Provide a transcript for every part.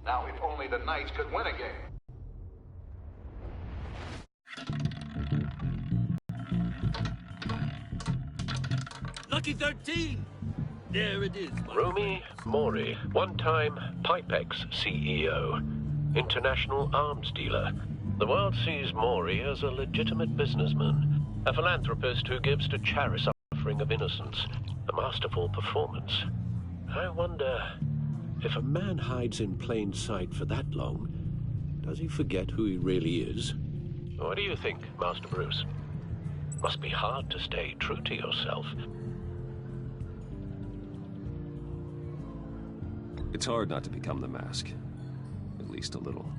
Now, if only the Knights could win a game. Lucky 13! There it is. Rumi Mori, one-time Pipex CEO, international arms dealer. The world sees Mori as a legitimate businessman, a philanthropist who gives to charity suffering of innocence, a masterful performance. I wonder, if a man hides in plain sight for that long, does he forget who he really is? What do you think, Master Bruce? Must be hard to stay true to yourself. It's hard not to become the Mask. At least a little.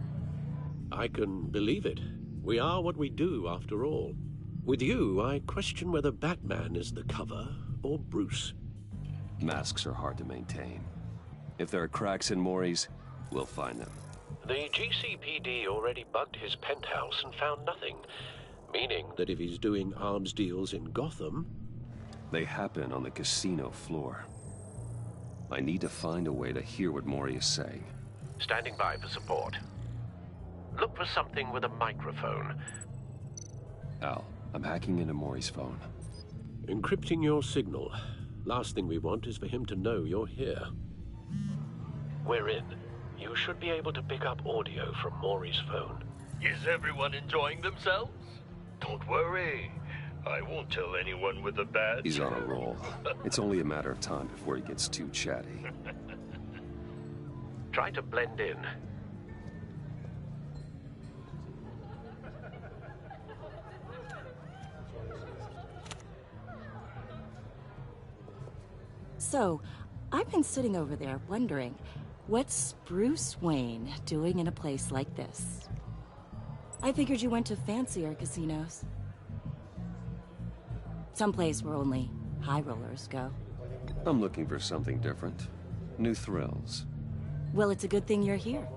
I can believe it. We are what we do, after all. With you, I question whether Batman is the cover or Bruce. Masks are hard to maintain. If there are cracks in Mori's, we'll find them. The GCPD already bugged his penthouse and found nothing. Meaning that if he's doing arms deals in Gotham... They happen on the casino floor. I need to find a way to hear what Mori is saying. Standing by for support. Look for something with a microphone. Al, I'm hacking into Mori's phone. Encrypting your signal. Last thing we want is for him to know you're here. We're in. You should be able to pick up audio from Mori's phone. Is everyone enjoying themselves? Don't worry. I won't tell anyone with a badge. He's on a roll. It's only a matter of time before he gets too chatty. Try to blend in. So, I've been sitting over there wondering, what's Bruce Wayne doing in a place like this? I figured you went to fancier casinos. Someplace where only high rollers go. I'm looking for something different. New thrills. Well, it's a good thing you're here.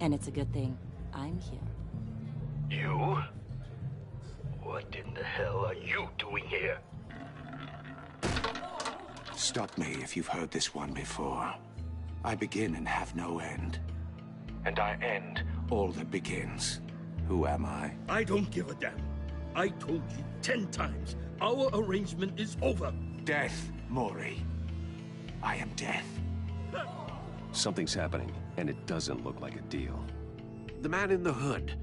And it's a good thing I'm here. You? What in the hell are you doing here? Stop me if you've heard this one before. I begin and have no end. And I end all that begins. Who am I? I don't give a damn. I told you 10 times. Our arrangement is over. Death, Mori. I am death. Something's happening, and it doesn't look like a deal. The man in the hood.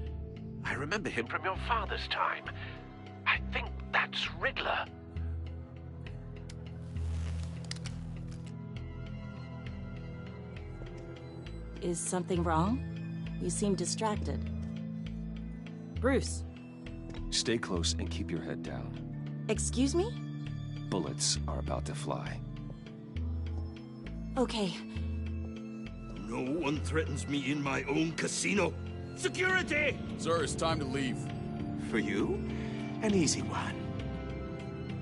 I remember him from your father's time. I think that's Riddler. Is something wrong? You seem distracted. Bruce. Stay close and keep your head down. Excuse me? Bullets are about to fly. Okay. No one threatens me in my own casino. Security! Sir, it's time to leave. For you, an easy one.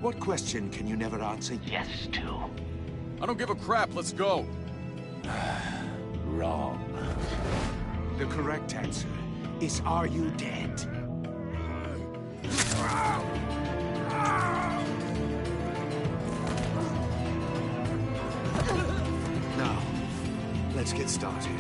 What question can you never answer yes to? I don't give a crap, let's go. Wrong. The correct answer is, are you dead? Now, let's get started.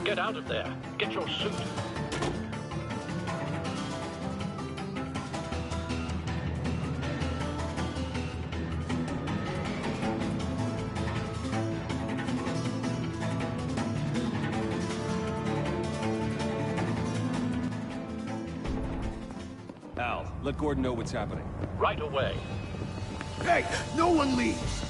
Get out of there. Get your suit. Al, let Gordon know what's happening. Right away. Hey, no one leaves!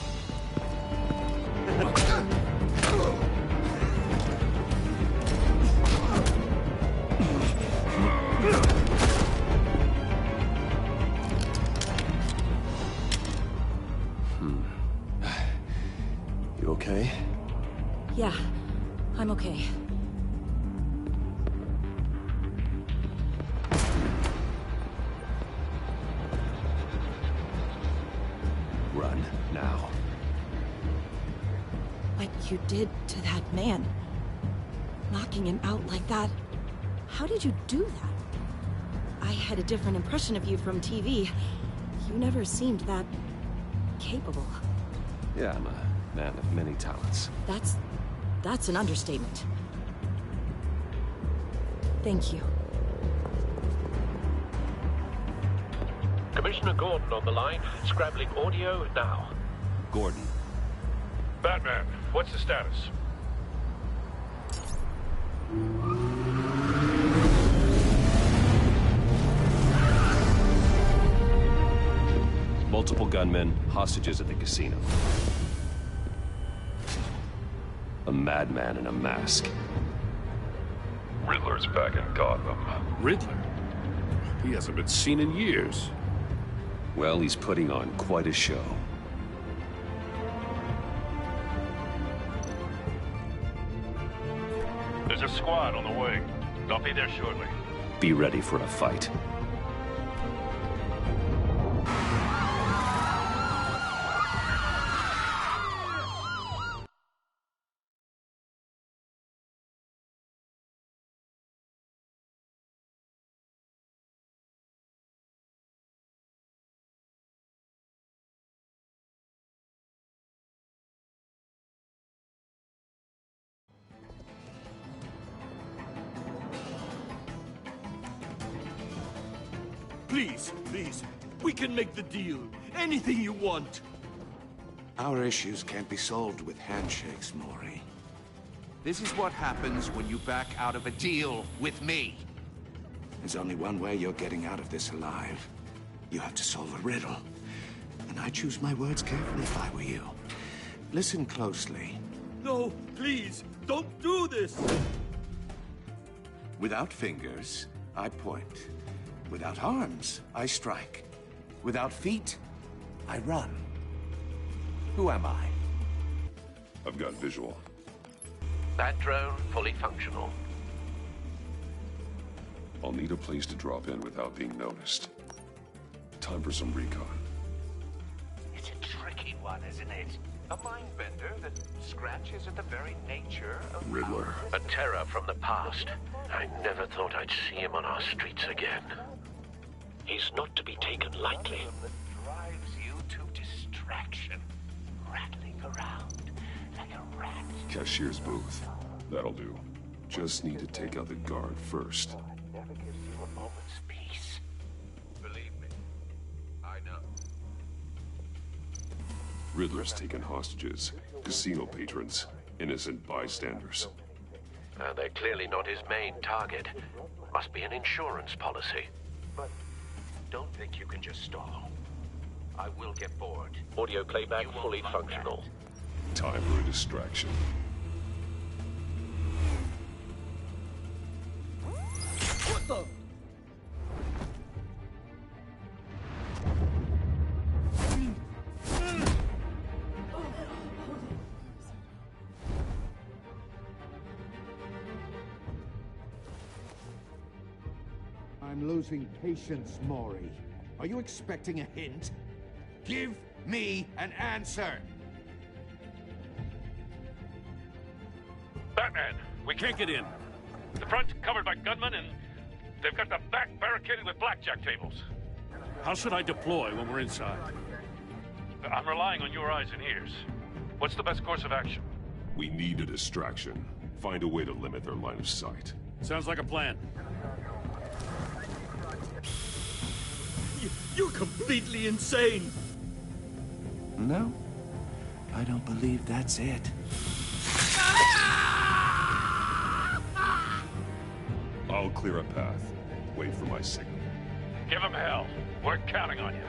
You okay? Yeah, I'm okay. Run, now. What you did to that man, knocking him out like that, how did you do that? I had a different impression of you from TV. You never seemed that... capable. Yeah, I'm a man of many talents. That's an understatement. Thank you. Commissioner Gordon on the line, scrabbling audio now. Gordon. Batman, what's the status? Multiple gunmen, hostages at the casino. A madman in a mask. Riddler's back in Gotham. Riddler? He hasn't been seen in years. Well, he's putting on quite a show. There's a squad on the way. I'll be there shortly. Be ready for a fight. Please, please, we can make the deal. Anything you want. Our issues can't be solved with handshakes, Mori. This is what happens when you back out of a deal with me. There's only one way you're getting out of this alive. You have to solve a riddle. And I choose my words carefully if I were you. Listen closely. No, please, don't do this. Without fingers, I point. Without arms, I strike. Without feet, I run. Who am I? I've got visual. That drone fully functional. I'll need a place to drop in without being noticed. Time for some recon. It's a tricky one, isn't it? A mind bender that scratches at the very nature of Riddler. A terror from the past. I never thought I'd see him on our streets again. He's not to be taken lightly. that drives you to distraction, rattling around like a rat. Cashier's booth. That'll do. Just need to take out the guard first. Never gives you a moment's peace. Believe me, I know. Riddler's taken hostages. Casino patrons. Innocent bystanders. They're clearly not his main target. Must be an insurance policy. But don't think you can just stall. I will get bored. Audio playback You won't fully like functional. Time for a distraction. What the? I'm losing patience, Mori. Are you expecting a hint? Give me an answer! Batman, we can't get in. The front's covered by gunmen, and they've got the back barricaded with blackjack tables. How should I deploy when we're inside? I'm relying on your eyes and ears. What's the best course of action? We need a distraction. Find a way to limit their line of sight. Sounds like a plan. You're completely insane! No, I don't believe that's it. I'll clear a path. Wait for my signal. Give him hell. We're counting on you.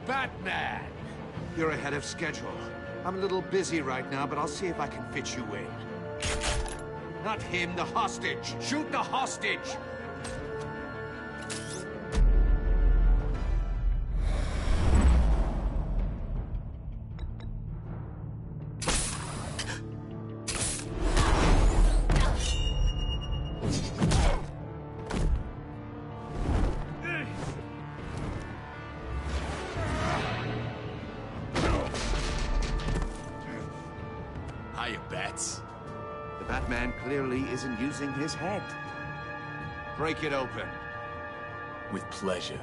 Batman! You're ahead of schedule. I'm a little busy right now, but I'll see if I can fit you in. Not him, the hostage! Shoot the hostage! Batman clearly isn't using his head. Break it open. With pleasure.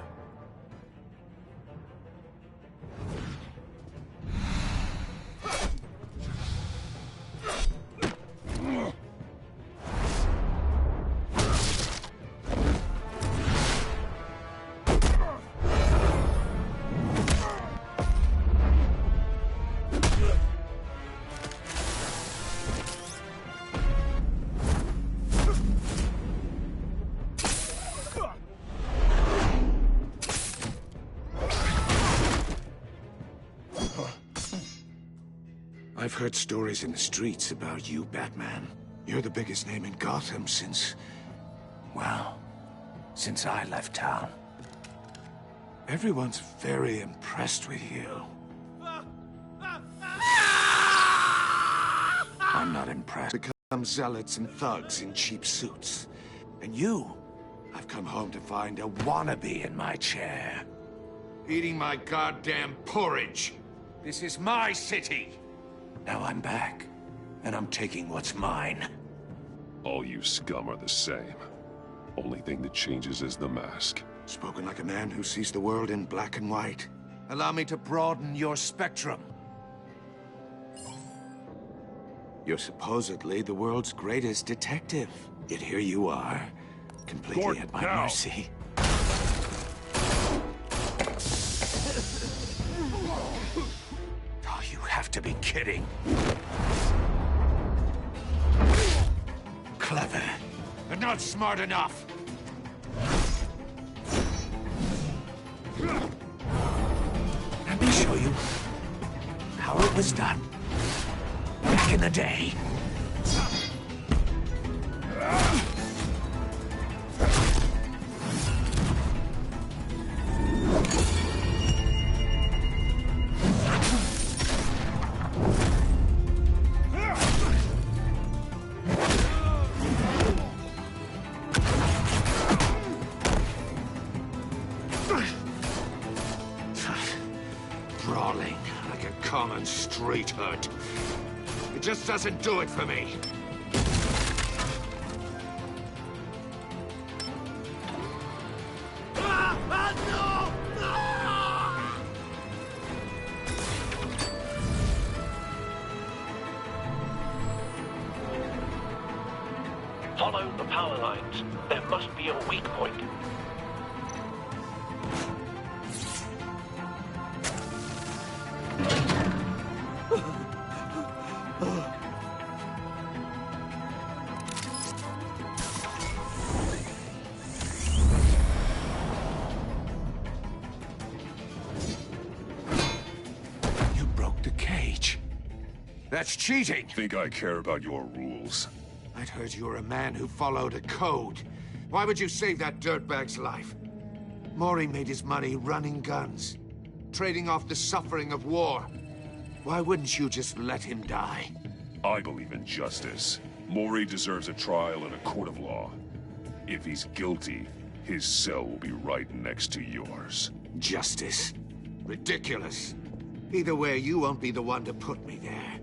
I've heard stories in the streets about you, Batman. You're the biggest name in Gotham since... well, since I left town. Everyone's very impressed with you. I'm not impressed. Become zealots and thugs in cheap suits. And you, I've come home to find a wannabe in my chair. Eating my goddamn porridge. This is my city. Now I'm back, and I'm taking what's mine. All you scum are the same. Only thing that changes is the mask. Spoken like a man who sees the world in black and white. Allow me to broaden your spectrum. You're supposedly the world's greatest detective. Yet here you are, completely Gordon, at my now. mercy. Oh, you have to be kidding. Clever, but not smart enough. Let me show you how it was done back in the day. Brawling like a common street hood. It just doesn't do it for me. Follow the power lines. There must be a weak point. You broke the cage. That's cheating. Think I care about your rules? I'd heard you were a man who followed a code. Why would you save that dirtbag's life? Mori made his money running guns, trading off the suffering of war. Why wouldn't you just let him die? I believe in justice. Mori deserves a trial in a court of law. If he's guilty, his cell will be right next to yours. Justice? Ridiculous. Either way, you won't be the one to put me there.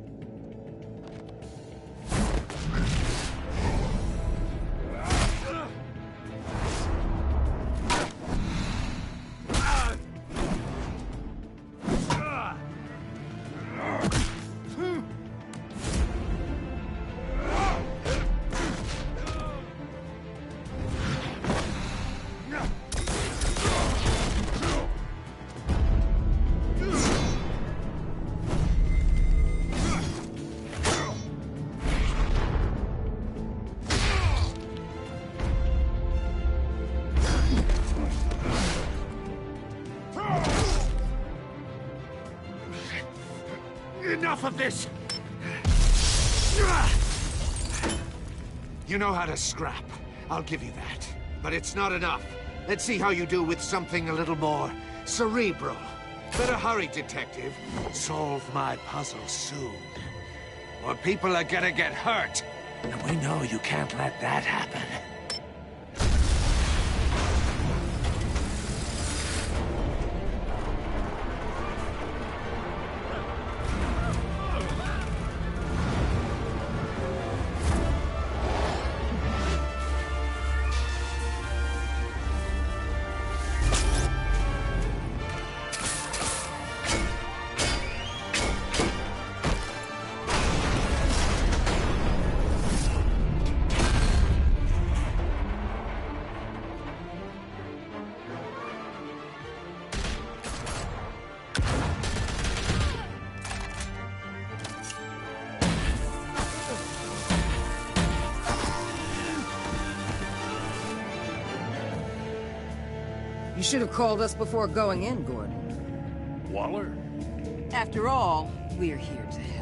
Enough of this! You know how to scrap. I'll give you that. But it's not enough. Let's see how you do with something a little more cerebral. Better hurry, detective. Solve my puzzle soon. Or people are gonna get hurt. And we know you can't let that happen. You should have called us before going in, Gordon. Waller? After all, we're here to help.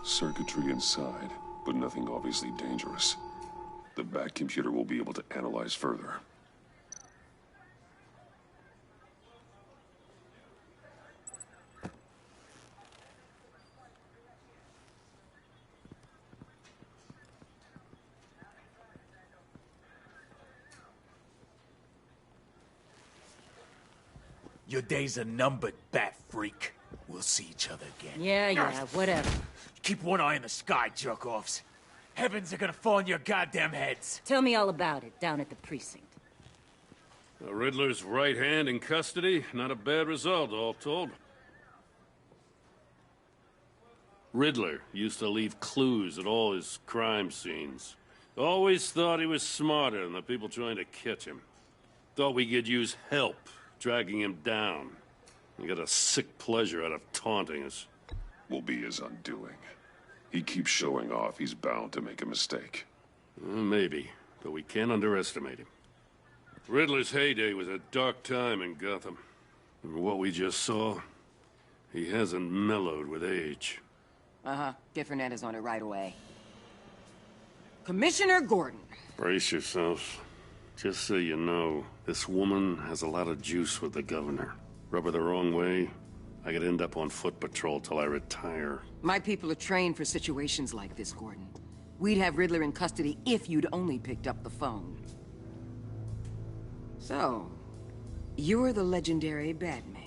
Circuitry inside, but nothing obviously dangerous. The back computer will be able to analyze further. Your days are numbered, bat freak. We'll see each other again. Yeah, whatever. Keep one eye in the sky, jerk-offs. Heavens are gonna fall on your goddamn heads. Tell me all about it down at the precinct. The Riddler's right hand in custody. Not a bad result, all told. Riddler used to leave clues at all his crime scenes. Always thought he was smarter than the people trying to catch him. Thought we could use help dragging him down. He got a sick pleasure out of taunting us. Will be his undoing. He keeps showing off, he's bound to make a mistake. Maybe, but we can't underestimate him. Riddler's heyday was a dark time in Gotham. And what we just saw, he hasn't mellowed with age. Uh-huh. Get Fernandez on it right away. Commissioner Gordon. Brace yourselves. Just so you know, this woman has a lot of juice with the governor. Rub her the wrong way, I could end up on foot patrol till I retire. My people are trained for situations like this, Gordon. We'd have Riddler in custody if you'd only picked up the phone. So, you're the legendary Batman.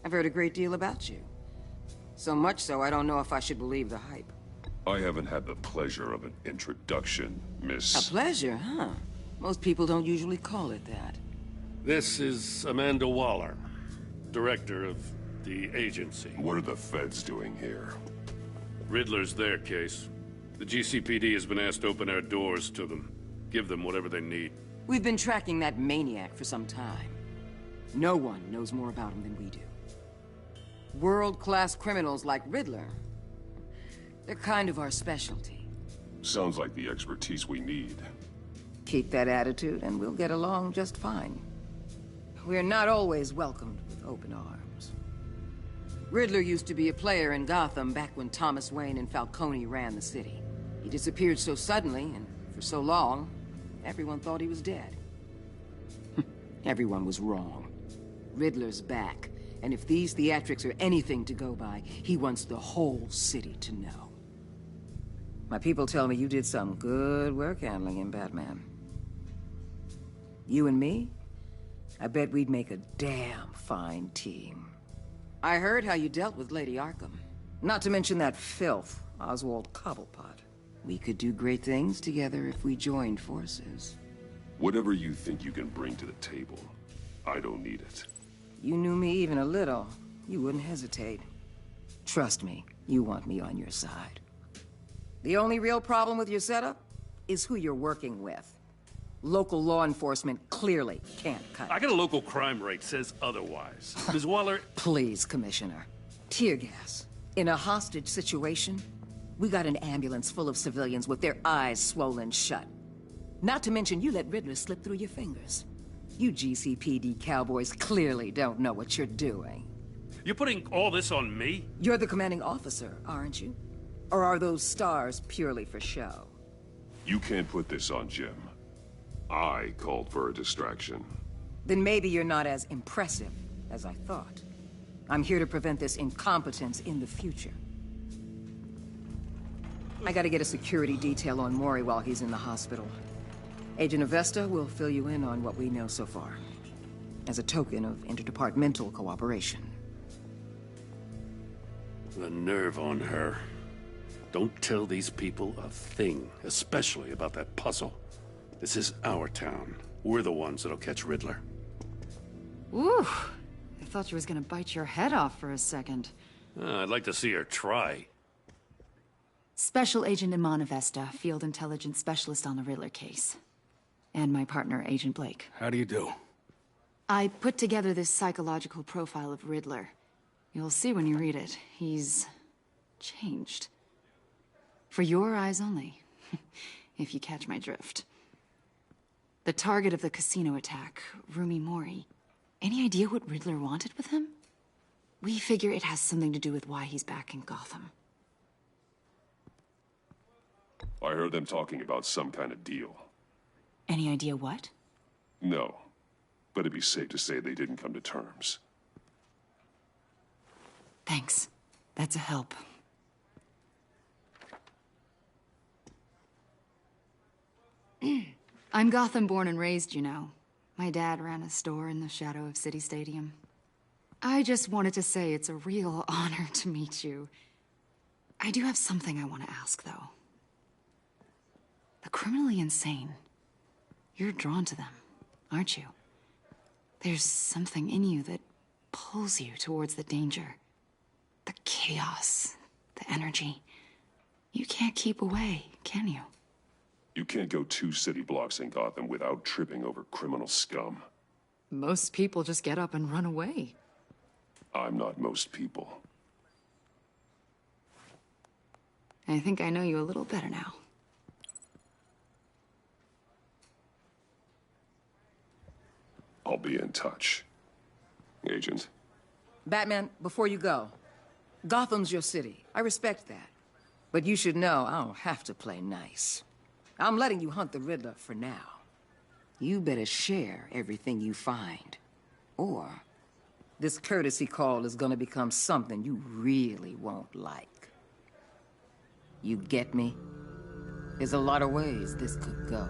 I've heard a great deal about you. So much so, I don't know if I should believe the hype. I haven't had the pleasure of an introduction, Miss... A pleasure, huh? Most people don't usually call it that. This is Amanda Waller, director of the agency. What are the feds doing here? Riddler's their case. The GCPD has been asked to open our doors to them. Give them whatever they need. We've been tracking that maniac for some time. No one knows more about him than we do. World-class criminals like Riddler. They're kind of our specialty. Sounds like the expertise we need. Keep that attitude and we'll get along just fine. We're not always welcomed with open arms. Riddler used to be a player in Gotham back when Thomas Wayne and Falcone ran the city. He disappeared so suddenly and for so long, everyone thought he was dead. Everyone was wrong. Riddler's back, and if these theatrics are anything to go by, he wants the whole city to know. My people tell me you did some good work handling him, Batman. You and me? I bet we'd make a damn fine team. I heard how you dealt with Lady Arkham. Not to mention that filth, Oswald Cobblepot. We could do great things together if we joined forces. Whatever you think you can bring to the table, I don't need it. You knew me even a little, you wouldn't hesitate. Trust me, you want me on your side. The only real problem with your setup is who you're working with. Local law enforcement clearly can't cut it. I got a local crime rate says otherwise. Ms. Waller... Please, Commissioner. Tear gas. In a hostage situation, we got an ambulance full of civilians with their eyes swollen shut. Not to mention you let Riddler slip through your fingers. You GCPD cowboys clearly don't know what you're doing. You're putting all this on me? You're the commanding officer, aren't you? Or are those stars purely for show? You can't put this on Jim. I called for a distraction. Then maybe you're not as impressive as I thought. I'm here to prevent this incompetence in the future. I gotta get a security detail on Mori while he's in the hospital. Agent Avesta will fill you in on what we know so far, as a token of interdepartmental cooperation. The nerve on her. Don't tell these people a thing, especially about that puzzle. This is our town. We're the ones that'll catch Riddler. Ooh, I thought she was gonna bite your head off for a second. I'd like to see her try. Special Agent Iman Avesta, Field Intelligence Specialist on the Riddler case. And my partner, Agent Blake. How do you do? I put together this psychological profile of Riddler. You'll see when you read it. He's changed. For your eyes only, if you catch my drift. The target of the casino attack, Rumi Mori. Any idea what Riddler wanted with him? We figure it has something to do with why he's back in Gotham. I heard them talking about some kind of deal. Any idea what? No, but it'd be safe to say they didn't come to terms. Thanks. That's a help. I'm Gotham born and raised, you know. My dad ran a store in the shadow of City Stadium. I just wanted to say it's a real honor to meet you. I do have something I want to ask, though. The criminally insane. You're drawn to them, aren't you? There's something in you that pulls you towards the danger. The chaos, the energy. You can't keep away, can you? You can't go 2 city blocks in Gotham without tripping over criminal scum. Most people just get up and run away. I'm not most people. I think I know you a little better now. I'll be in touch. Agent. Batman, before you go, Gotham's your city. I respect that. But you should know I don't have to play nice. I'm letting you hunt the Riddler for now. You better share everything you find. Or this courtesy call is gonna become something you really won't like. You get me? There's a lot of ways this could go.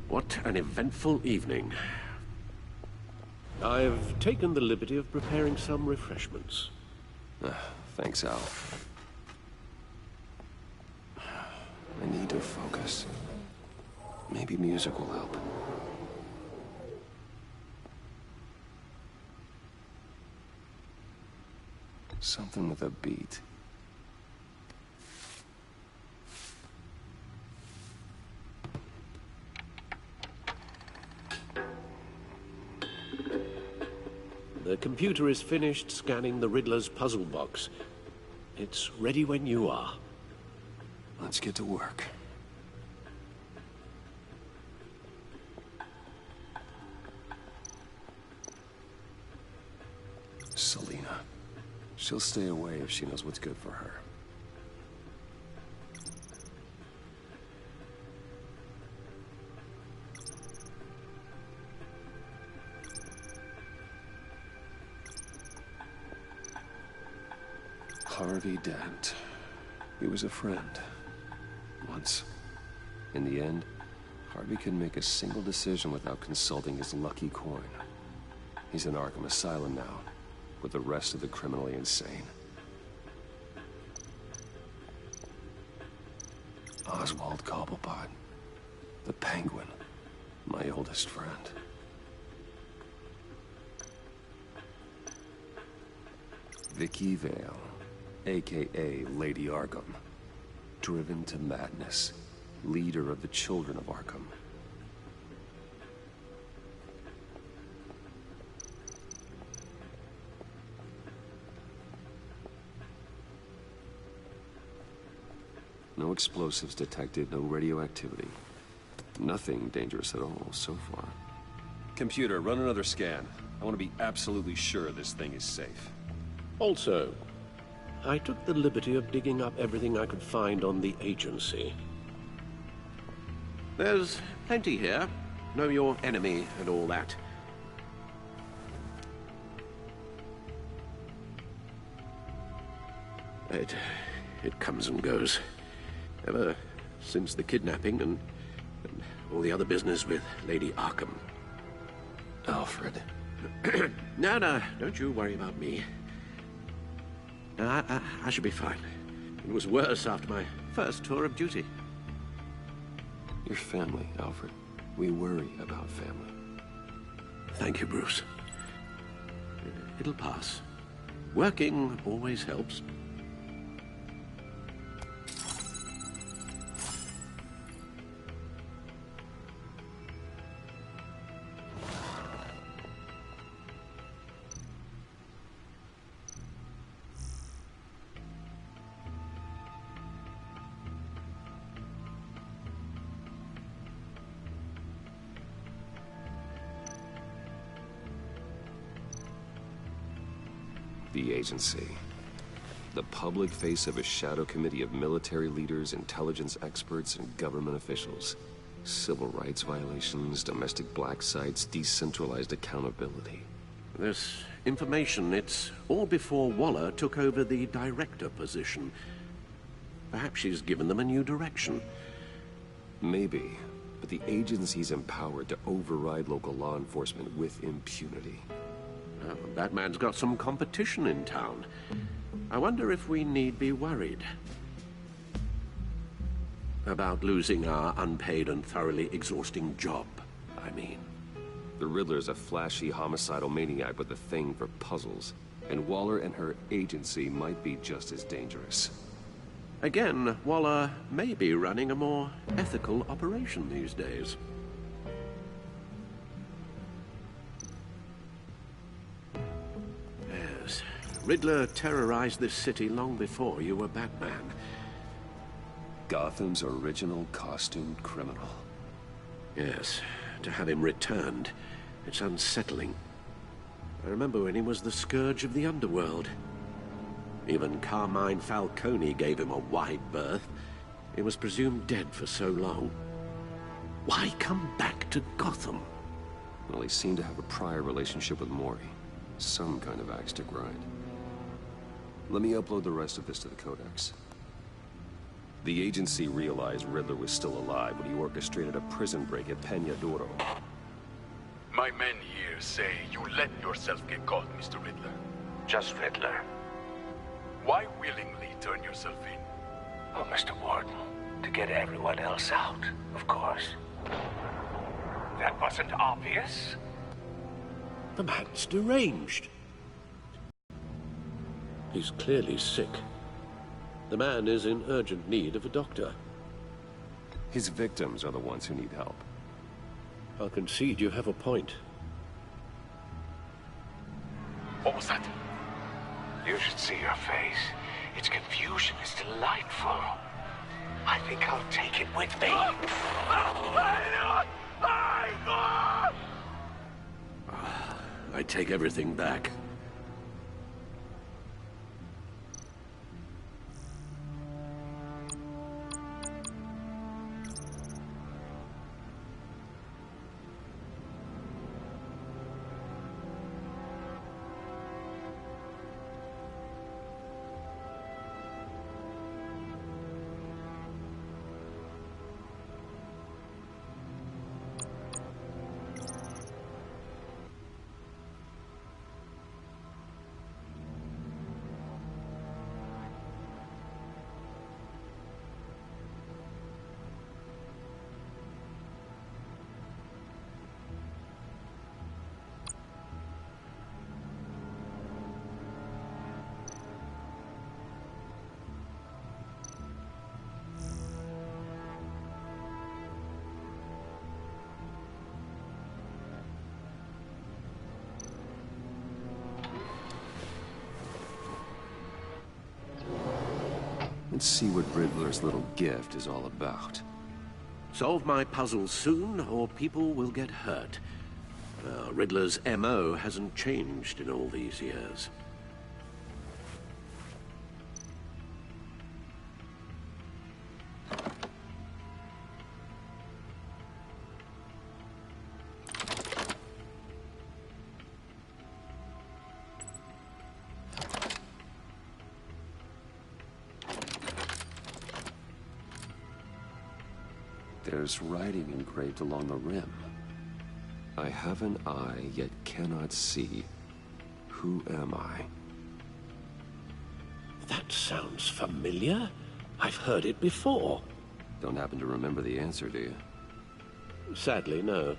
What an eventful evening. I've taken the liberty of preparing some refreshments. Thanks, Al. I need to focus. Maybe music will help. Something with a beat. The computer is finished scanning the Riddler's puzzle box. It's ready when you are. Let's get to work. Selina. She'll stay away if she knows what's good for her. Harvey Dent. He was a friend. Once. In the end, Harvey couldn't make a single decision without consulting his lucky coin. He's in Arkham Asylum now, with the rest of the criminally insane. Oswald Cobblepot. The Penguin. My oldest friend. Vicky Vale. A.K.A. Lady Arkham. Driven to madness. leader of the Children of Arkham. No explosives detected, no radioactivity. Nothing dangerous at all so far. Computer, run another scan. I want to be absolutely sure this thing is safe. Also, I took the liberty of digging up everything I could find on the agency. There's plenty here. Know your enemy and all that. It comes and goes. Ever since the kidnapping and all the other business with Lady Arkham. Alfred. No, don't you worry about me. I should be fine. It was worse after my first tour of duty. Your family, Alfred. We worry about family. Thank you, Bruce. It'll pass. Working always helps. The agency. The public face of a shadow committee of military leaders, intelligence experts, and government officials. Civil rights violations, domestic black sites, decentralized accountability. This information, it's all before Waller took over the director position. Perhaps she's given them a new direction. Maybe, but the agency's empowered to override local law enforcement with impunity. Oh, Batman's got some competition in town. I wonder if we need be worried about losing our unpaid and thoroughly exhausting job, I mean. The Riddler's a flashy, homicidal maniac with a thing for puzzles, and Waller and her agency might be just as dangerous. Again, Waller may be running a more ethical operation these days. Riddler terrorized this city long before you were Batman. Gotham's original costumed criminal. Yes, to have him returned, it's unsettling. I remember when he was the scourge of the underworld. Even Carmine Falcone gave him a wide berth. He was presumed dead for so long. Why come back to Gotham? Well, he seemed to have a prior relationship with Mori. Some kind of axe to grind. Let me upload the rest of this to the Codex. The agency realized Riddler was still alive when he orchestrated a prison break at Peña Duro. My men here say you let yourself get caught, Mr. Riddler. Just Riddler. Why willingly turn yourself in? Oh, Mr. Warden, to get everyone else out, of course. That wasn't obvious. The man's deranged. He's clearly sick. The man is in urgent need of a doctor. His victims are the ones who need help. I'll concede you have a point. What was that? You should see your face. Its confusion is delightful. I think I'll take it with me. I take everything back. Let's see what Riddler's little gift is all about. Solve my puzzles soon, or people will get hurt. Riddler's MO hasn't changed in all these years. There's writing engraved along the rim. I have an eye, yet cannot see. Who am I? That sounds familiar. I've heard it before. Don't happen to remember the answer, do you? Sadly, no.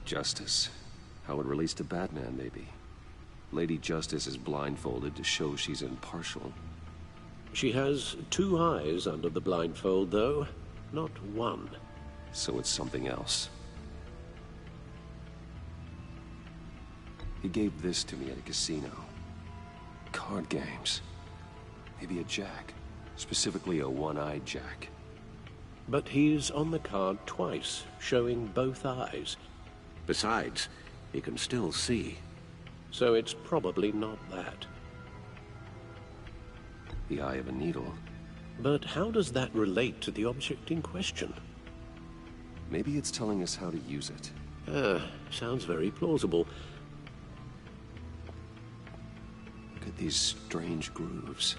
Justice. How it relates to Batman, maybe. Lady Justice is blindfolded to show she's impartial. She has 2 eyes under the blindfold, though. Not 1. So it's something else. He gave this to me at a casino. Card games. Maybe a jack. Specifically a one-eyed jack. But he's on the card twice, showing both eyes. Besides, he can still see. So it's probably not that. The eye of a needle. But how does that relate to the object in question? Maybe it's telling us how to use it. Sounds very plausible. Look at these strange grooves.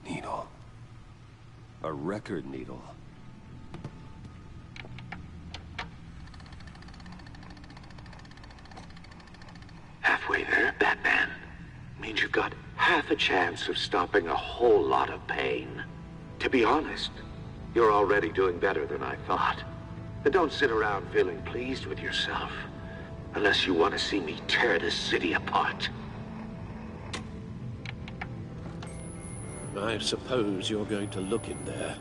Needle. A record needle. Halfway there, Batman. Means you've got half a chance of stopping a whole lot of pain. To be honest, you're already doing better than I thought. But don't sit around feeling pleased with yourself. Unless you want to see me tear this city apart. I suppose you're going to look in there.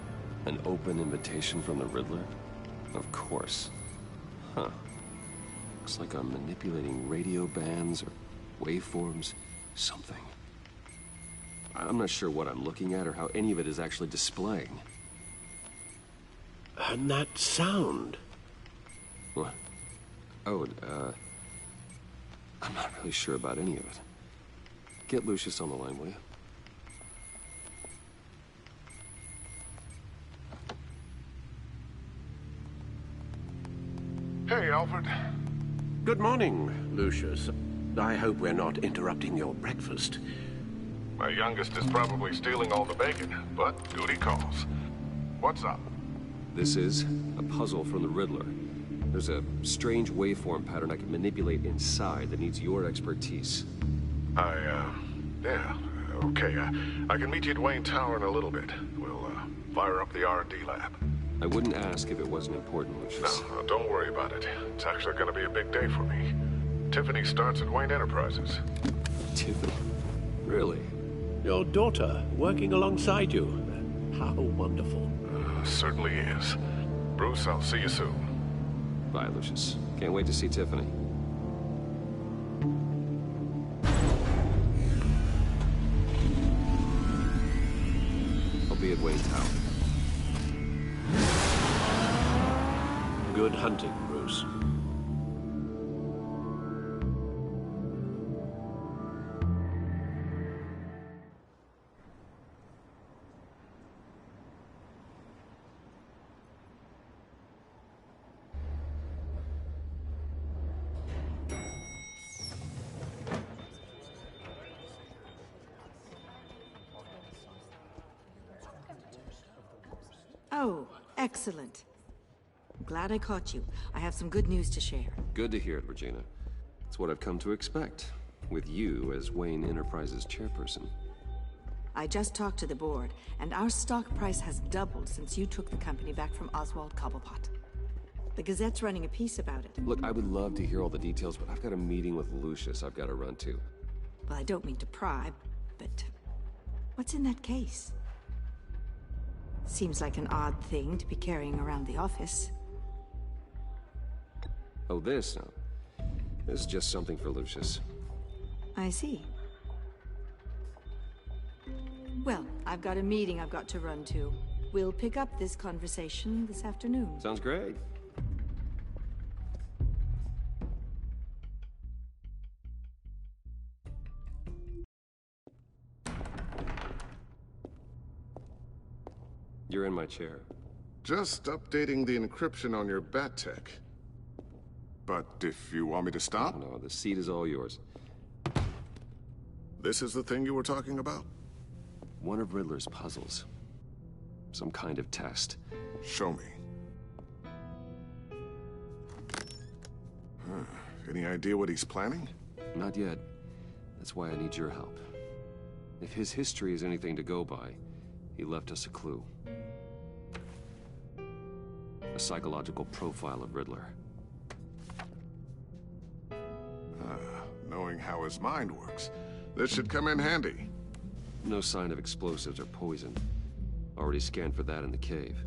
An open invitation from the Riddler? Of course. Huh. Looks like I'm manipulating radio bands or waveforms. Something. I'm not sure what I'm looking at or how any of it is actually displaying. And that sound. What? Oh, I'm not really sure about any of it. Get Lucius on the line, will you? Hey, Alfred. Good morning, Lucius. I hope we're not interrupting your breakfast. My youngest is probably stealing all the bacon, but duty calls. What's up? This is a puzzle from the Riddler. There's a strange waveform pattern I can manipulate inside that needs your expertise. Yeah, okay. I can meet you at Wayne Tower in a little bit. We'll, fire up the R&D lab. I wouldn't ask if it wasn't important, Lucius. No, don't worry about it. It's actually gonna be a big day for me. Tiffany starts at Wayne Enterprises. Tiffany? Really? Your daughter, working alongside you. How wonderful. Certainly is. Bruce, I'll see you soon. Bye, Lucius. Can't wait to see Tiffany. I'll be at Wayne Tower. Good hunting, Bruce. Oh, excellent. Glad I caught you. I have some good news to share. Good to hear it, Regina. It's what I've come to expect, with you as Wayne Enterprises chairperson. I just talked to the board, and our stock price has doubled since you took the company back from Oswald Cobblepot. The Gazette's running a piece about it. Look, I would love to hear all the details, but I've got a meeting with Lucius I've got to run to. Well, I don't mean to pry, but what's in that case? Seems like an odd thing to be carrying around the office. Oh, this? No. This is just something for Lucius. I see. Well, I've got a meeting I've got to run to. We'll pick up this conversation this afternoon. Sounds great. You're in my chair. Just updating the encryption on your Bat-Tech. But if you want me to stop? No, the seat is all yours. This is the thing you were talking about? One of Riddler's puzzles. Some kind of test. Show me. Any idea what he's planning? Not yet. That's why I need your help. If his history is anything to go by, he left us a clue. A psychological profile of Riddler. Knowing how his mind works, this should come in handy. No sign of explosives or poison. Already scanned for that in the cave.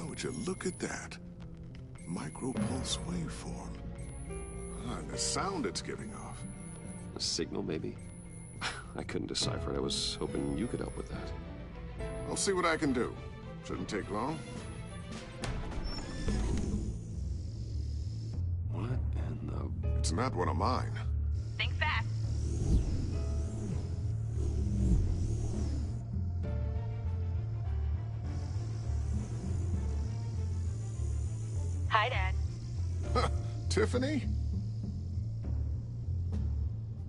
Would you look at that? Micropulse waveform. And the sound it's giving off. A signal, maybe? I couldn't decipher it. I was hoping you could help with that. I'll see what I can do. Shouldn't take long. What in the... It's not one of mine. Think fast. Hi, Dad. Tiffany?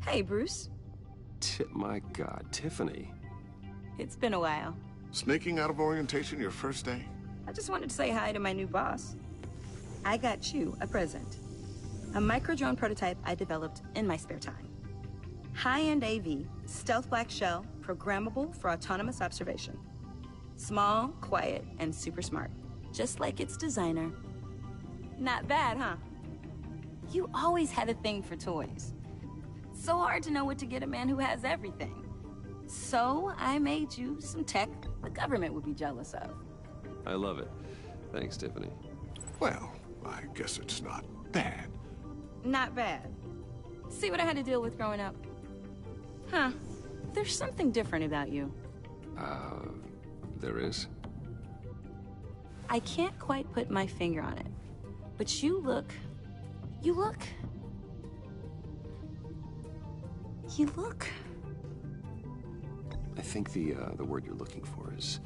Hey, Bruce. My God, Tiffany. It's been a while. Sneaking out of orientation your first day? I just wanted to say hi to my new boss. I got you a present. A micro-drone prototype I developed in my spare time. High-end AV, stealth black shell, programmable for autonomous observation. Small, quiet, and super smart. Just like its designer. Not bad, huh? You always had a thing for toys. So hard to know what to get a man who has everything. So I made you some tech the government would be jealous of. I love it. Thanks, Tiffany. Well, I guess it's not bad. Not bad. See what I had to deal with growing up? Huh. There's something different about you. There is? I can't quite put my finger on it. But you look... I think the word you're looking for is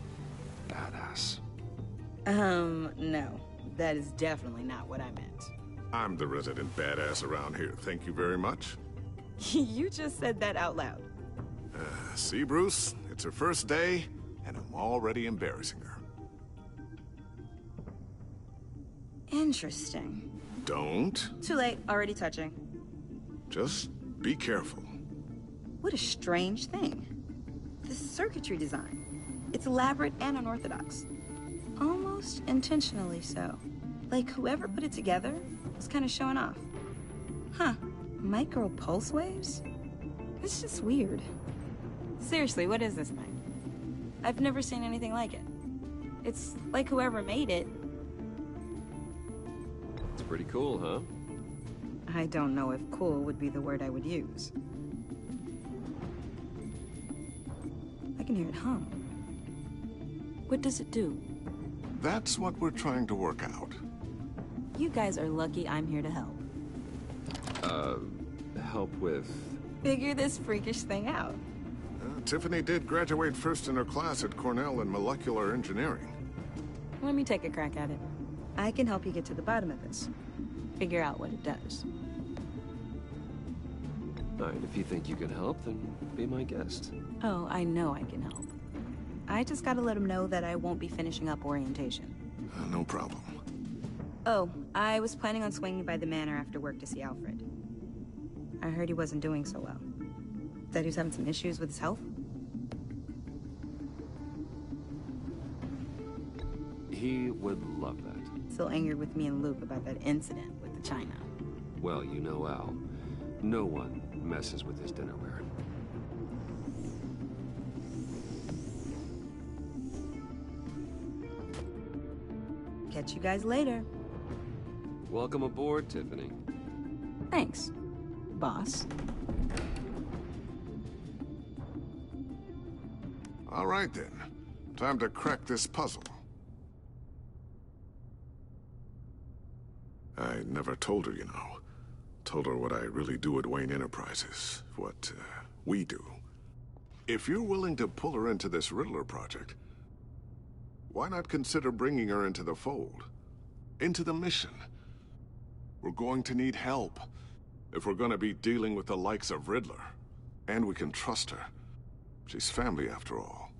badass. No. That is definitely not what I meant. I'm the resident badass around here. Thank you very much. You just said that out loud. See, Bruce? It's her first day, and I'm already embarrassing her. Interesting. Don't. Too late. Already touching. Just be careful. What a strange thing. The circuitry design. It's elaborate and unorthodox. Almost intentionally so. Like whoever put it together was kind of showing off. Huh. Micro pulse waves? It's just weird. Seriously, what is this thing? I've never seen anything like it. It's like whoever made it. It's pretty cool, huh? I don't know if cool would be the word I would use. I can hear it hum. What does it do? That's what we're trying to work out. You guys are lucky I'm here to help. Help with... Figure this freakish thing out. Tiffany did graduate first in her class at Cornell in molecular engineering. Let me take a crack at it. I can help you get to the bottom of this. Figure out what it does. All right, if you think you can help, then be my guest. Oh, I know I can help. I just gotta let him know that I won't be finishing up orientation. No problem. Oh, I was planning on swinging by the manor after work to see Alfred. I heard he wasn't doing so well. That he was having some issues with his health? He would love that. Still angered with me and Luke about that incident with the china. Well, you know Al. No one messes with his dinnerware. Catch you guys later. Welcome aboard, Tiffany. Thanks, boss. All right, then. Time to crack this puzzle. I never told her, you know. Told her what I really do at Wayne Enterprises. What, we do. If you're willing to pull her into this Riddler project, why not consider bringing her into the fold? Into the mission? We're going to need help if we're going to be dealing with the likes of Riddler. And we can trust her. She's family, after all.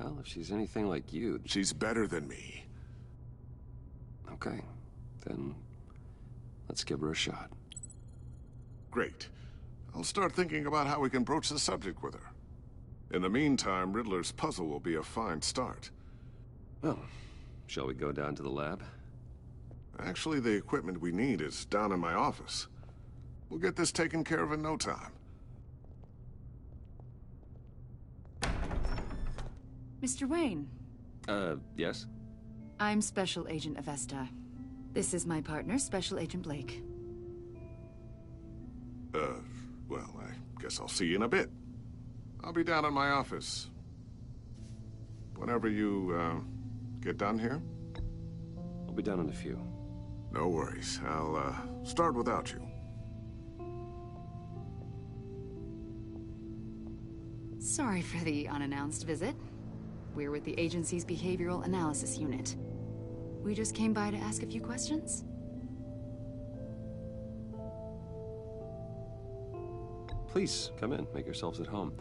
Well, if she's anything like you... She's better than me. Okay, then let's give her a shot. Great. I'll start thinking about how we can broach the subject with her. In the meantime, Riddler's puzzle will be a fine start. Well, shall we go down to the lab? Actually, the equipment we need is down in my office. We'll get this taken care of in no time. Mr. Wayne. Yes? I'm Special Agent Avesta. This is my partner, Special Agent Blake. Well, I guess I'll see you in a bit. I'll be down in my office. Whenever you, get done here? I'll be down in a few. No worries. I'll, start without you. Sorry for the unannounced visit. We're with the agency's Behavioral Analysis Unit. We just came by to ask a few questions. Please, come in. Make yourselves at home.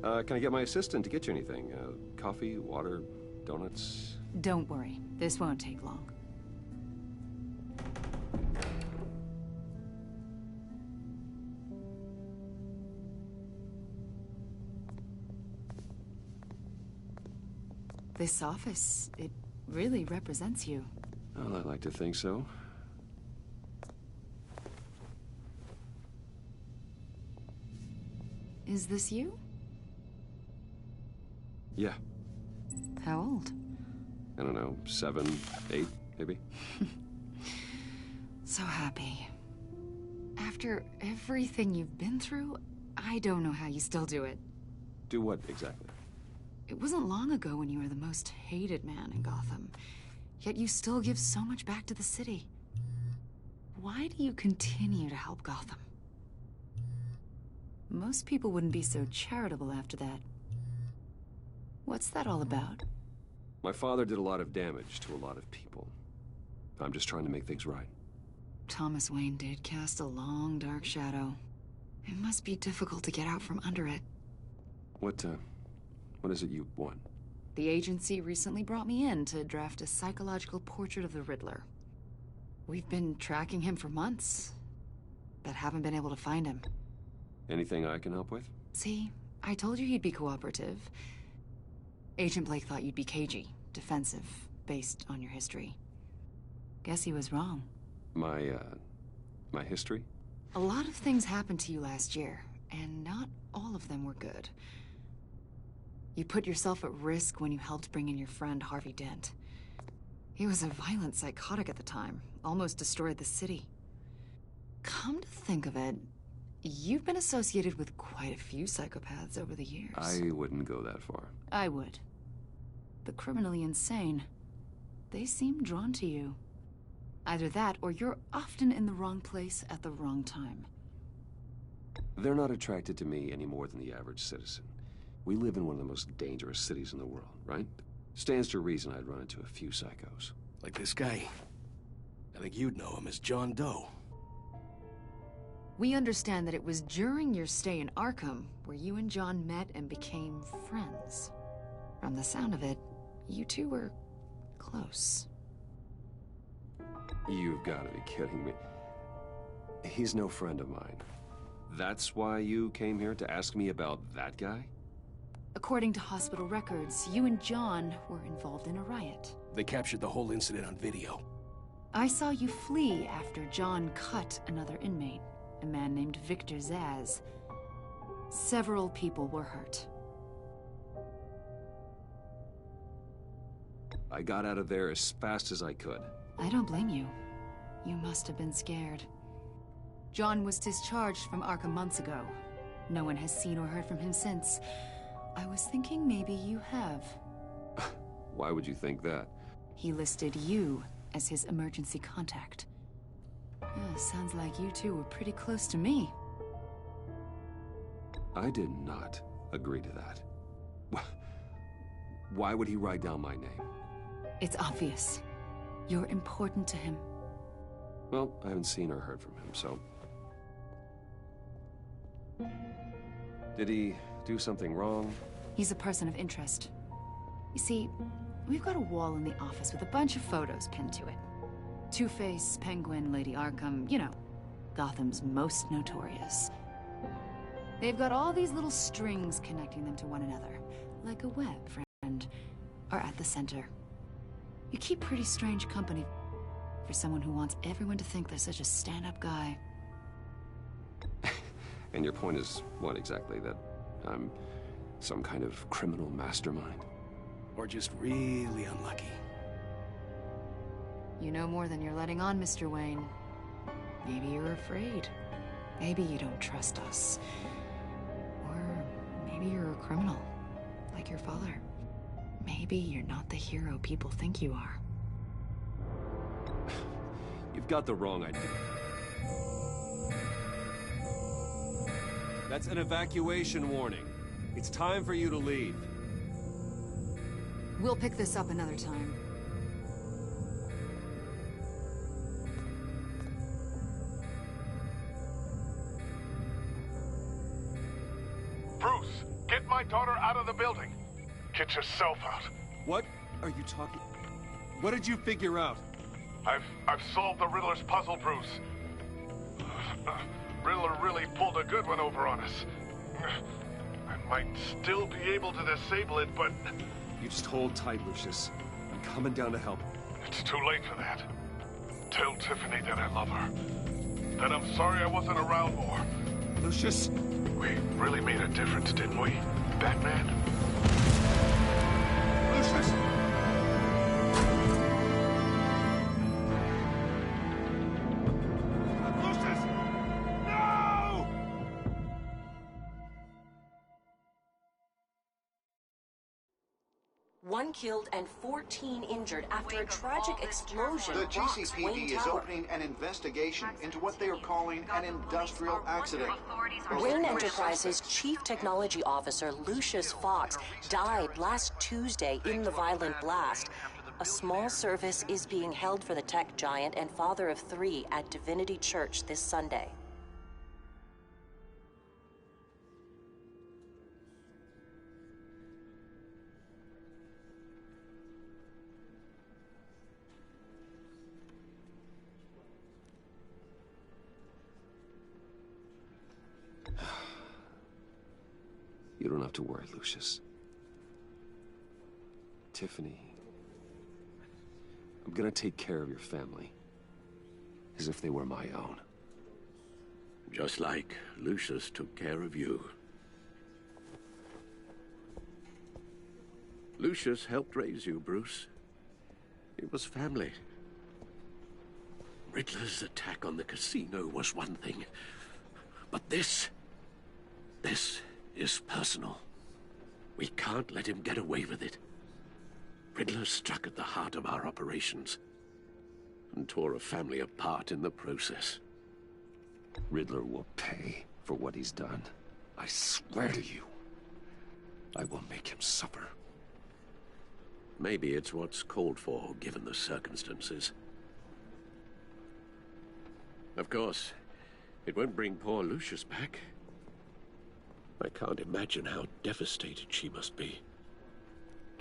Can I get my assistant to get you anything? Coffee, water, donuts? Don't worry. This won't take long. This office, it really represents you. Well, I'd like to think so. Is this you? Yeah. How old? I don't know, 7, 8, maybe? So happy. After everything you've been through, I don't know how you still do it. Do what, exactly? It wasn't long ago when you were the most hated man in Gotham, yet you still give so much back to the city. Why do you continue to help Gotham? Most people wouldn't be so charitable after that. What's that all about? My father did a lot of damage to a lot of people. I'm just trying to make things right. Thomas Wayne did cast a long, dark shadow. It must be difficult to get out from under it. What is it you want? The agency recently brought me in to draft a psychological portrait of the Riddler. We've been tracking him for months, but haven't been able to find him. Anything I can help with? See, I told you he'd be cooperative. Agent Blake thought you'd be cagey, defensive, based on your history. Guess he was wrong. My history? A lot of things happened to you last year, and not all of them were good. You put yourself at risk when you helped bring in your friend Harvey Dent. He was a violent psychotic at the time, almost destroyed the city. Come to think of it, you've been associated with quite a few psychopaths over the years. I wouldn't go that far. I would. The criminally insane. They seem drawn to you. Either that, or you're often in the wrong place at the wrong time. They're not attracted to me any more than the average citizen. We live in one of the most dangerous cities in the world, right? Stands to reason I'd run into a few psychos. Like this guy. I think you'd know him as John Doe. We understand that it was during your stay in Arkham where you and John met and became friends. From the sound of it, you two were close. You've got to be kidding me. He's no friend of mine. That's why you came here to ask me about that guy? According to hospital records, you and John were involved in a riot. They captured the whole incident on video. I saw you flee after John cut another inmate, a man named Victor Zsasz. Several people were hurt. I got out of there as fast as I could. I don't blame you. You must have been scared. John was discharged from Arkham months ago. No one has seen or heard from him since. I was thinking maybe you have. Why would you think that? He listed you as his emergency contact. Sounds like you two were pretty close to me. I did not agree to that. Why would he write down my name? It's obvious. You're important to him. Well, I haven't seen or heard from him, so... Did he do something wrong? He's a person of interest. You see, we've got a wall in the office with a bunch of photos pinned to it. Two-Face, Penguin, Lady Arkham, you know, Gotham's most notorious. They've got all these little strings connecting them to one another, like a web, friend, are at the center. You keep pretty strange company for someone who wants everyone to think they're such a stand-up guy. And your point is what exactly? That I'm some kind of criminal mastermind? Or just really unlucky? You know more than you're letting on, Mr. Wayne. Maybe you're afraid. Maybe you don't trust us. Or maybe you're a criminal, like your father. Maybe you're not the hero people think you are. You've got the wrong idea. That's an evacuation warning. It's time for you to leave. We'll pick this up another time. Bruce, get my daughter out of the building. Get yourself out. What are you talking? What did you figure out? I've solved the Riddler's puzzle, Bruce. Riddler really pulled a good one over on us. I might still be able to disable it, but... You just hold tight, Lucius. I'm coming down to help. It's too late for that. Tell Tiffany that I love her. That I'm sorry I wasn't around more. Lucius! We really made a difference, didn't we, Batman? Lucius! One killed and 14 injured after a tragic explosion. The rocks GCPD Wayne is Tower. opening an investigation into what they are calling an industrial accident. Wayne Enterprises' Chief Technology Officer, Lucius Fox, died last Tuesday in the violent blast. A small service is being held for the tech giant and father of 3 at Divinity Church this Sunday. You don't have to worry, Lucius. Tiffany, I'm gonna take care of your family. As if they were my own. Just like Lucius took care of you. Lucius helped raise you, Bruce. It was family. Riddler's attack on the casino was one thing. But this is personal. We can't let him get away with it. Riddler struck at the heart of our operations and tore a family apart in the process. Riddler will pay for what he's done. I swear to you, I will make him suffer. Maybe it's what's called for, given the circumstances. Of course, it won't bring poor Lucius back. I can't imagine how devastated she must be.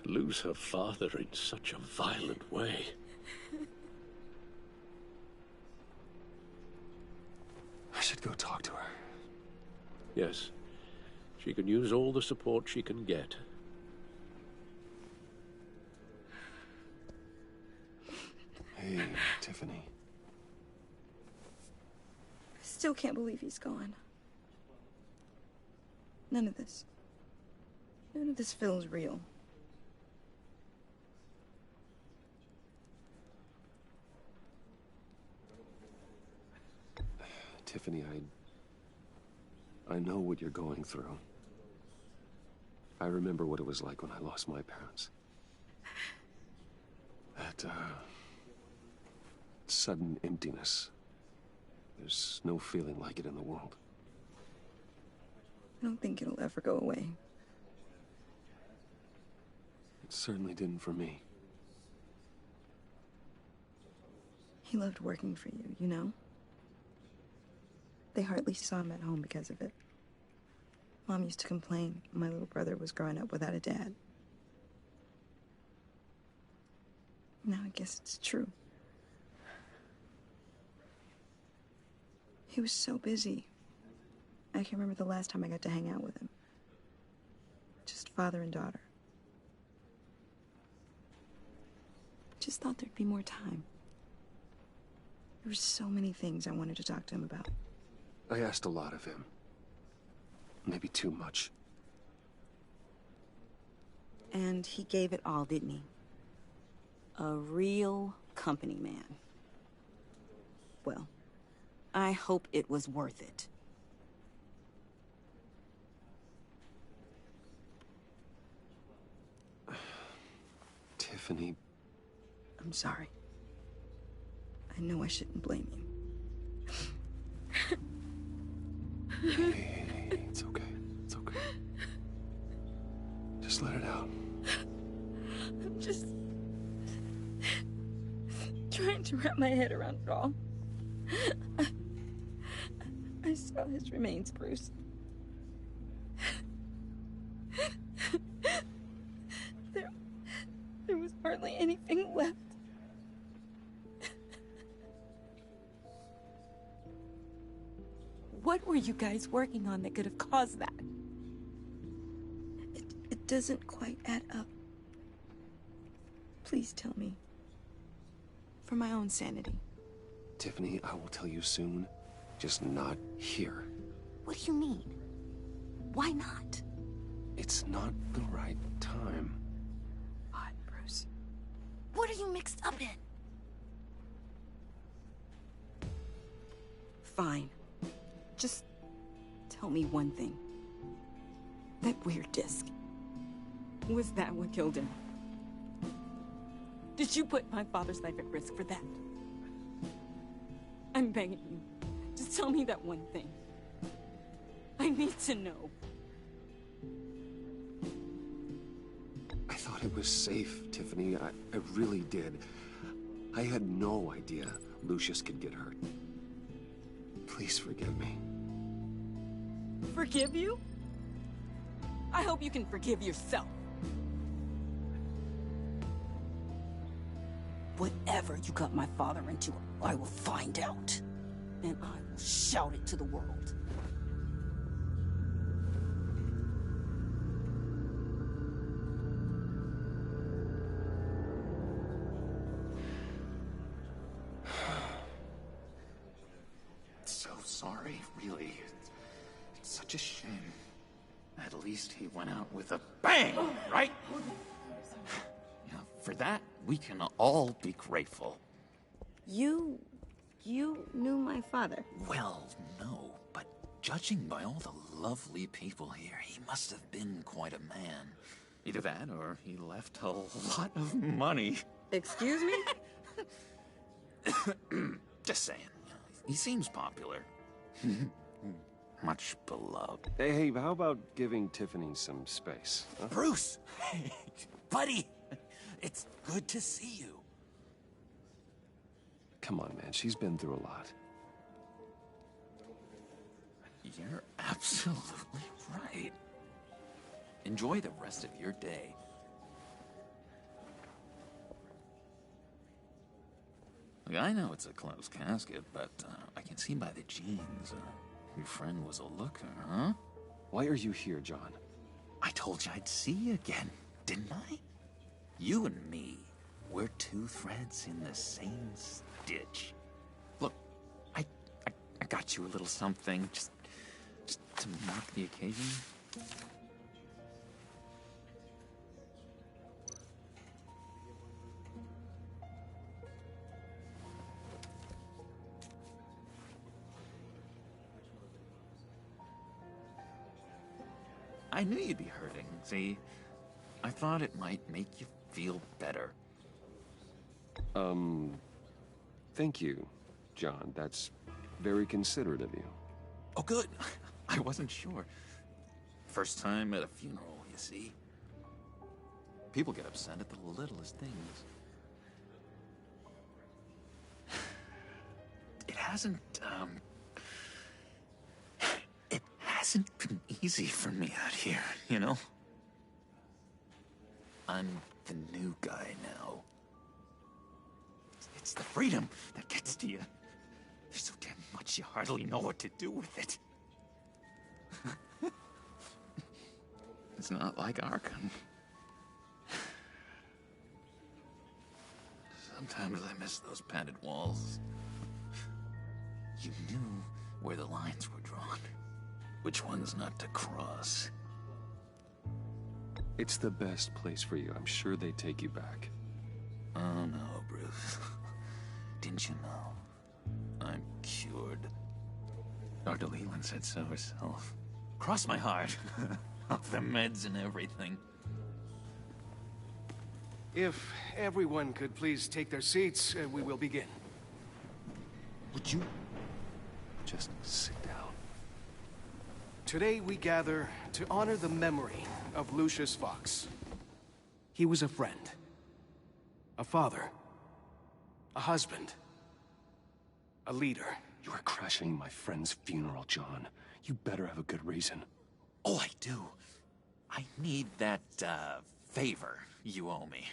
To lose her father in such a violent way. I should go talk to her. Yes. She can use all the support she can get. Hey, Tiffany. I still can't believe he's gone. None of this feels real. Tiffany, I know what you're going through. I remember what it was like when I lost my parents. That, sudden emptiness. There's no feeling like it in the world. I don't think it'll ever go away. It certainly didn't for me. He loved working for you, you know? They hardly saw him at home because of it. Mom used to complain my little brother was growing up without a dad. Now I guess it's true. He was so busy. I can't remember the last time I got to hang out with him. Just father and daughter. Just thought there'd be more time. There were so many things I wanted to talk to him about. I asked a lot of him. Maybe too much. And he gave it all, didn't he? A real company man. Well, I hope it was worth it. Tiffany. I'm sorry. I know I shouldn't blame you. Hey, it's okay. It's okay. Just let it out. I'm just trying to wrap my head around it all. I saw his remains, Bruce. There was hardly anything left. What were you guys working on that could have caused that? It doesn't quite add up. Please tell me. For my own sanity. Tiffany, I will tell you soon. Just not here. What do you mean? Why not? It's not the right time. What, Bruce? What are you mixed up in? Fine. Just tell me one thing. That weird disc. Was that what killed him? Did you put my father's life at risk for that? I'm begging you. Just tell me that one thing. I need to know. I thought it was safe, Tiffany. I really did. I had no idea Lucius could get hurt. Please forgive me. Forgive you? I hope you can forgive yourself. Whatever you got my father into, I will find out. And I will shout it to the world. So sorry, really. It's such a shame. At least he went out with a bang, right? You know, for that, we can all be grateful. You knew my father? Well, no, but judging by all the lovely people here, he must have been quite a man. Either that, or he left a lot of money. Excuse me? Just saying. You know, he seems popular. Much beloved. Hey, how about giving Tiffany some space? Huh? Bruce! Buddy! It's good to see you. Come on, man. She's been through a lot. You're absolutely right. Enjoy the rest of your day. Look, I know it's a closed casket, but I can see by the jeans. Your friend was a looker, huh? Why are you here, John? I told you I'd see you again, didn't I? You and me, we're two threads in the same stitch. Look, I got you a little something, just to mark the occasion. I knew you'd be hurting, see? I thought it might make you feel better. Thank you, John. That's very considerate of you. Oh, good. I wasn't sure. First time at a funeral, you see? People get upset at the littlest things. It hasn't been easy for me out here, you know? I'm the new guy now. It's the freedom that gets to you. There's so damn much you hardly know what to do with it. It's not like Arkham. Sometimes I miss those padded walls. You knew where the lines were drawn. Which ones not to cross. It's the best place for you. I'm sure they take you back. Oh no, Bruce. Didn't you know? I'm cured. Dr. Leland said so herself. Cross my heart. Off the meds and everything. If everyone could please take their seats, we will begin. Would you just sit down? Today we gather to honor the memory of Lucius Fox. He was a friend, a father, a husband, a leader. You are crashing my friend's funeral, John. You better have a good reason. Oh, I do. I need that, favor you owe me.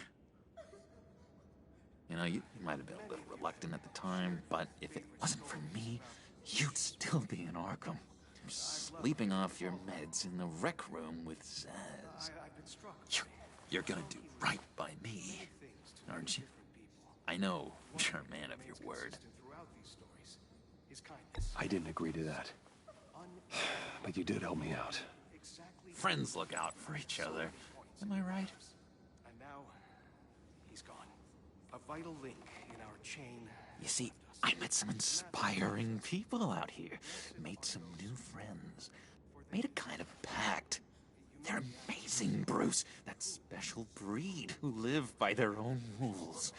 You know, you might have been a little reluctant at the time, but if it wasn't for me, you'd still be in Arkham. Sleeping off your meds in the rec room with Zsasz. You're gonna do right by me, aren't you? I know you're a man of your word. I didn't agree to that. But you did help me out. Friends look out for each other. Am I right? And now, he's gone. A vital link in our chain. You see, I met some inspiring people out here. Made some new friends. Made a kind of pact. They're amazing, Bruce. That special breed who live by their own rules.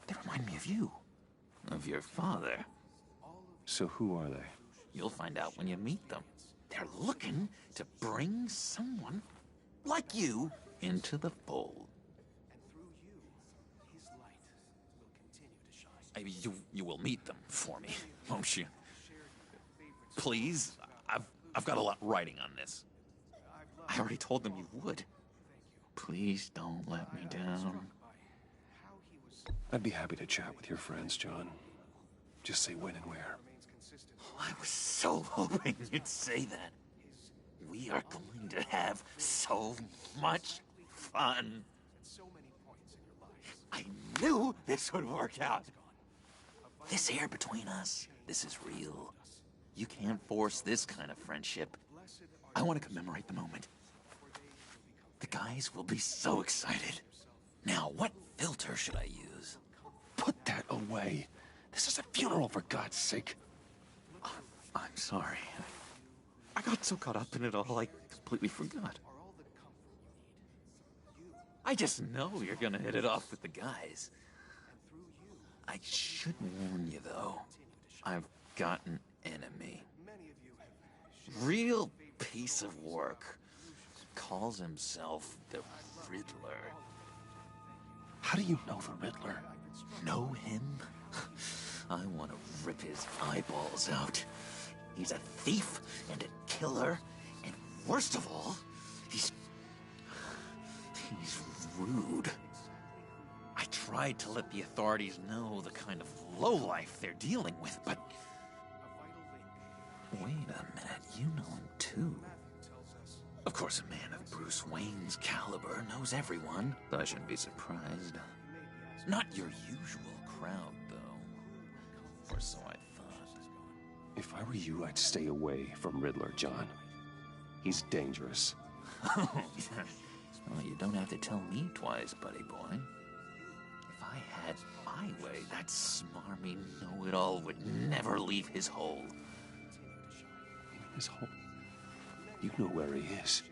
They remind me of you. Of your father. So who are they? You'll find out when you meet them. They're looking to bring someone like you into the fold. You will meet them for me, won't you? Please, I've got a lot writing on this. I already told them you would. Please don't let me down. I'd be happy to chat with your friends, John. Just say when and where. Oh, I was so hoping you'd say that. We are going to have so much fun. I knew this would work out. This air between us, this is real. You can't force this kind of friendship. I want to commemorate the moment. The guys will be so excited. Now, what filter should I use? Put that away. This is a funeral, for God's sake. I'm sorry. I got so caught up in it all, I completely forgot. I just know you're gonna hit it off with the guys. I should warn you, though. I've got an enemy. Real piece of work. Calls himself the Riddler. How do you know the Riddler? Know him? I want to rip his eyeballs out. He's a thief and a killer, and worst of all, he's rude. I tried to let the authorities know the kind of lowlife they're dealing with, but... Wait a minute, you know him too. Of course, a man of Bruce Wayne's caliber knows everyone, so I shouldn't be surprised. Not your usual crowd, though. Or so I thought. If I were you, I'd stay away from Riddler, John. He's dangerous. Well, you don't have to tell me twice, buddy boy. If I had my way, that smarmy know-it-all would never leave his hole. His hole? You know where he is.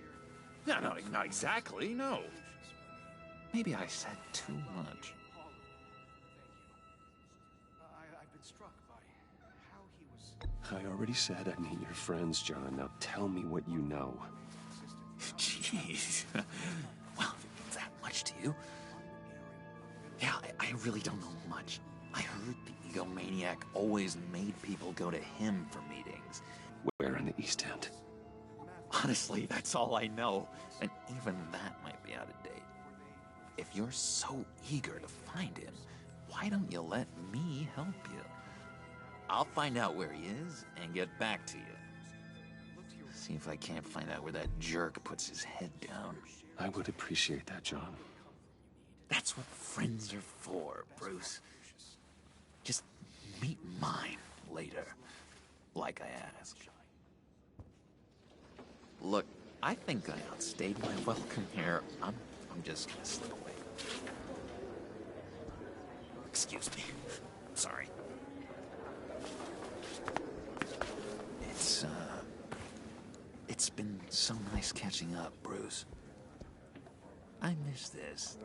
No, not exactly, no. Maybe I said too much. I've been struck by how he was... I already said I need your friends, John. Now tell me what you know. Jeez. Well, if it means that much to you. Yeah, I really don't know much. I heard the egomaniac always made people go to him for meetings. Where in the East End? Honestly, that's all I know. And even that might be out of date. If you're so eager to find him, why don't you let me help you? I'll find out where he is and get back to you. See if I can't find out where that jerk puts his head down. I would appreciate that, John. That's what friends are for, Bruce. Just meet mine later, like I asked. Look, I think I outstayed my welcome here. I'm just gonna slip away. Excuse me. Sorry. It's been so nice catching up, Bruce. I miss this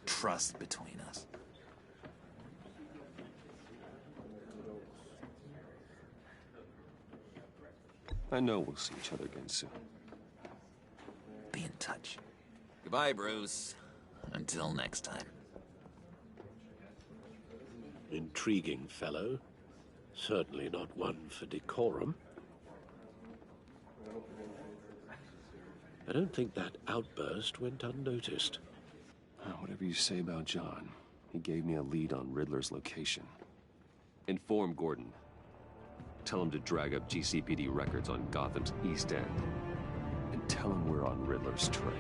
trust between us. I know we'll see each other again soon. Be in touch. Goodbye, Bruce. Until next time. Intriguing fellow. Certainly not one for decorum. I don't think that outburst went unnoticed. Whatever you say about John, he gave me a lead on Riddler's location. Inform Gordon. Tell him to drag up GCPD records on Gotham's East End. And tell him we're on Riddler's trail.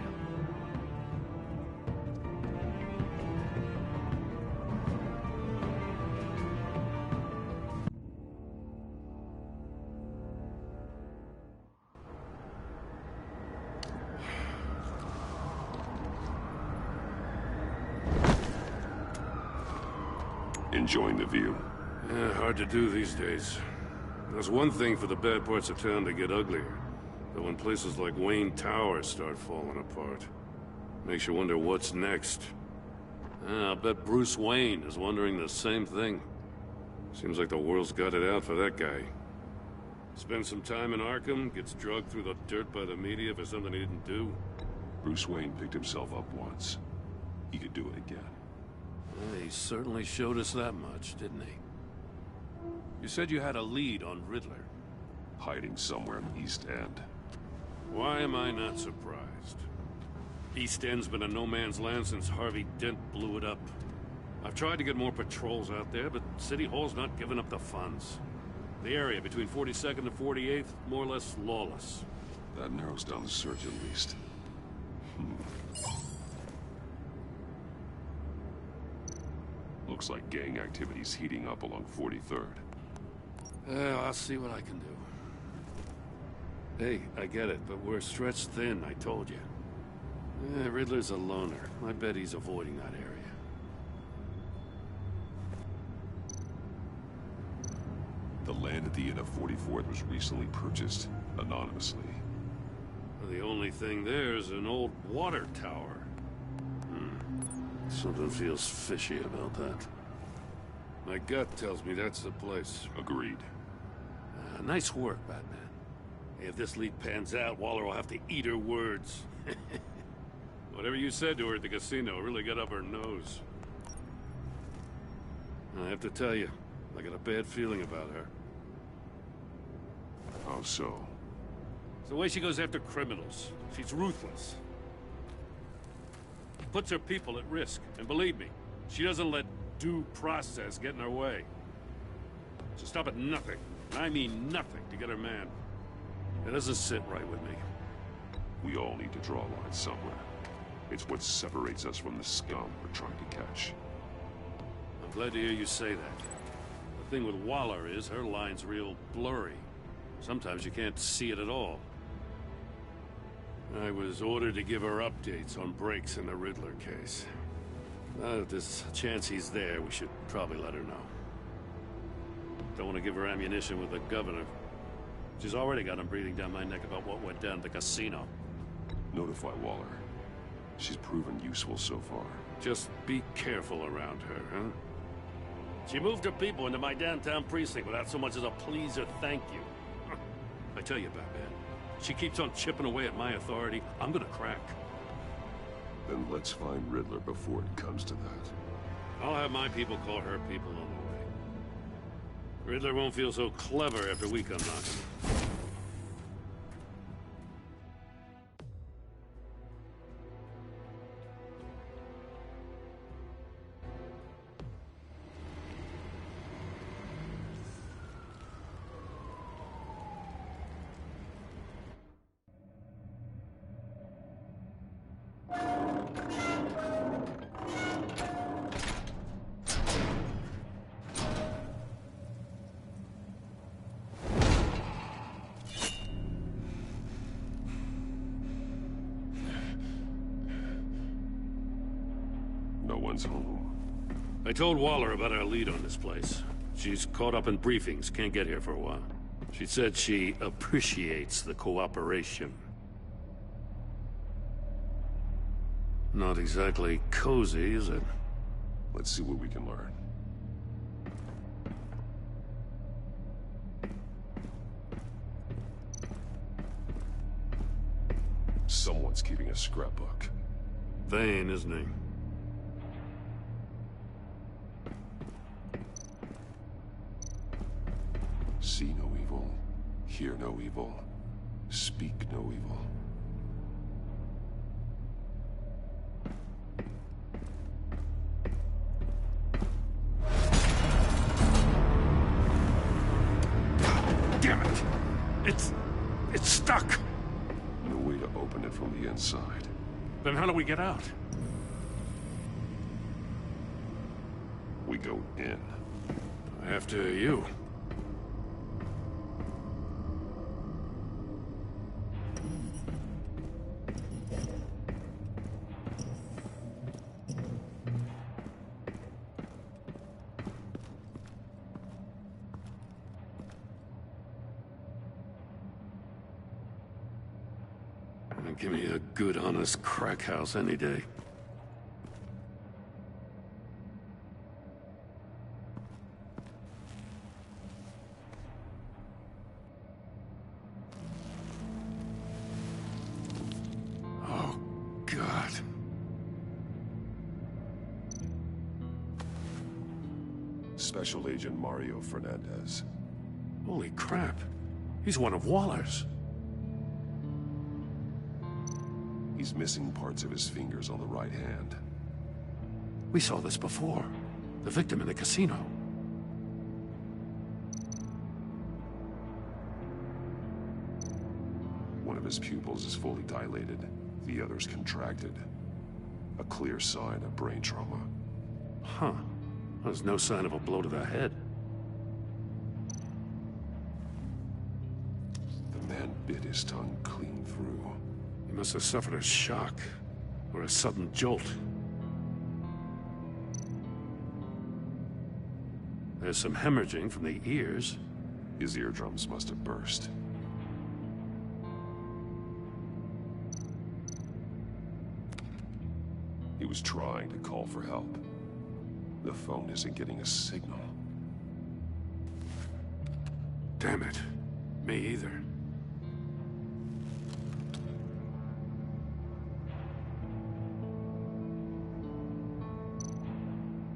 Enjoying the view? Yeah, hard to do these days. There's one thing for the bad parts of town to get uglier. But when places like Wayne Tower start falling apart, makes you wonder what's next. I'll bet Bruce Wayne is wondering the same thing. Seems like the world's got it out for that guy. Spends some time in Arkham, gets drugged through the dirt by the media for something he didn't do. Bruce Wayne picked himself up once. He could do it again. Well, he certainly showed us that much, didn't he? You said you had a lead on Riddler. Hiding somewhere in the East End. Why am I not surprised? East End's been a no-man's land since Harvey Dent blew it up. I've tried to get more patrols out there, but City Hall's not giving up the funds. The area between 42nd and 48th, more or less lawless. That narrows down the search at least. Looks like gang activity's heating up along 43rd. I'll see what I can do. Hey, I get it, but we're stretched thin, I told you. Riddler's a loner. I bet he's avoiding that area. The land at the end of 44th was recently purchased, anonymously. Well, the only thing there is an old water tower. Something feels fishy about that. My gut tells me that's the place. Agreed. Nice work, Batman. Hey, if this lead pans out, Waller will have to eat her words. Whatever you said to her at the casino really got up her nose. I have to tell you, I got a bad feeling about her. How so? It's the way she goes after criminals. She's ruthless. puts her people at risk. And believe me, she doesn't let due process get in her way. She'll stop at nothing, and I mean nothing, to get her man. It doesn't sit right with me. We all need to draw a line somewhere. It's what separates us from the scum we're trying to catch. I'm glad to hear you say that. The thing with Waller is her line's real blurry. Sometimes you can't see it at all. I was ordered to give her updates on breaks in the Riddler case. If there's a chance he's there, we should probably let her know. Don't want to give her ammunition with the governor. She's already got him breathing down my neck about what went down at the casino. Notify Waller. She's proven useful so far. Just be careful around her, huh? She moved her people into my downtown precinct without so much as a please or thank you. I tell you, Batman, she keeps on chipping away at my authority, I'm gonna crack. Then let's find Riddler before it comes to that. I'll have my people call her people on the way. Riddler won't feel so clever after we come knocking. No one's home. I told Waller about our lead on this place. She's caught up in briefings, can't get here for a while. She said she appreciates the cooperation. Not exactly cozy, is it? Let's see what we can learn. Someone's keeping a scrapbook. Vane, isn't he? See no evil, hear no evil, speak no evil. Damn it! It's stuck! No way to open it from the inside. Then how do we get out? We go in. After you. Give me a good, honest crack house any day. Oh, God. Special Agent Mario Fernandez. Holy crap. He's one of Waller's. He's missing parts of his fingers on the right hand. We saw this before. The victim in the casino. One of his pupils is fully dilated. The other's contracted. A clear sign of brain trauma. Huh. There's no sign of a blow to the head. The man bit his tongue clean through. He must have suffered a shock, or a sudden jolt. There's some hemorrhaging from the ears. His eardrums must have burst. He was trying to call for help. The phone isn't getting a signal. Damn it. Me either.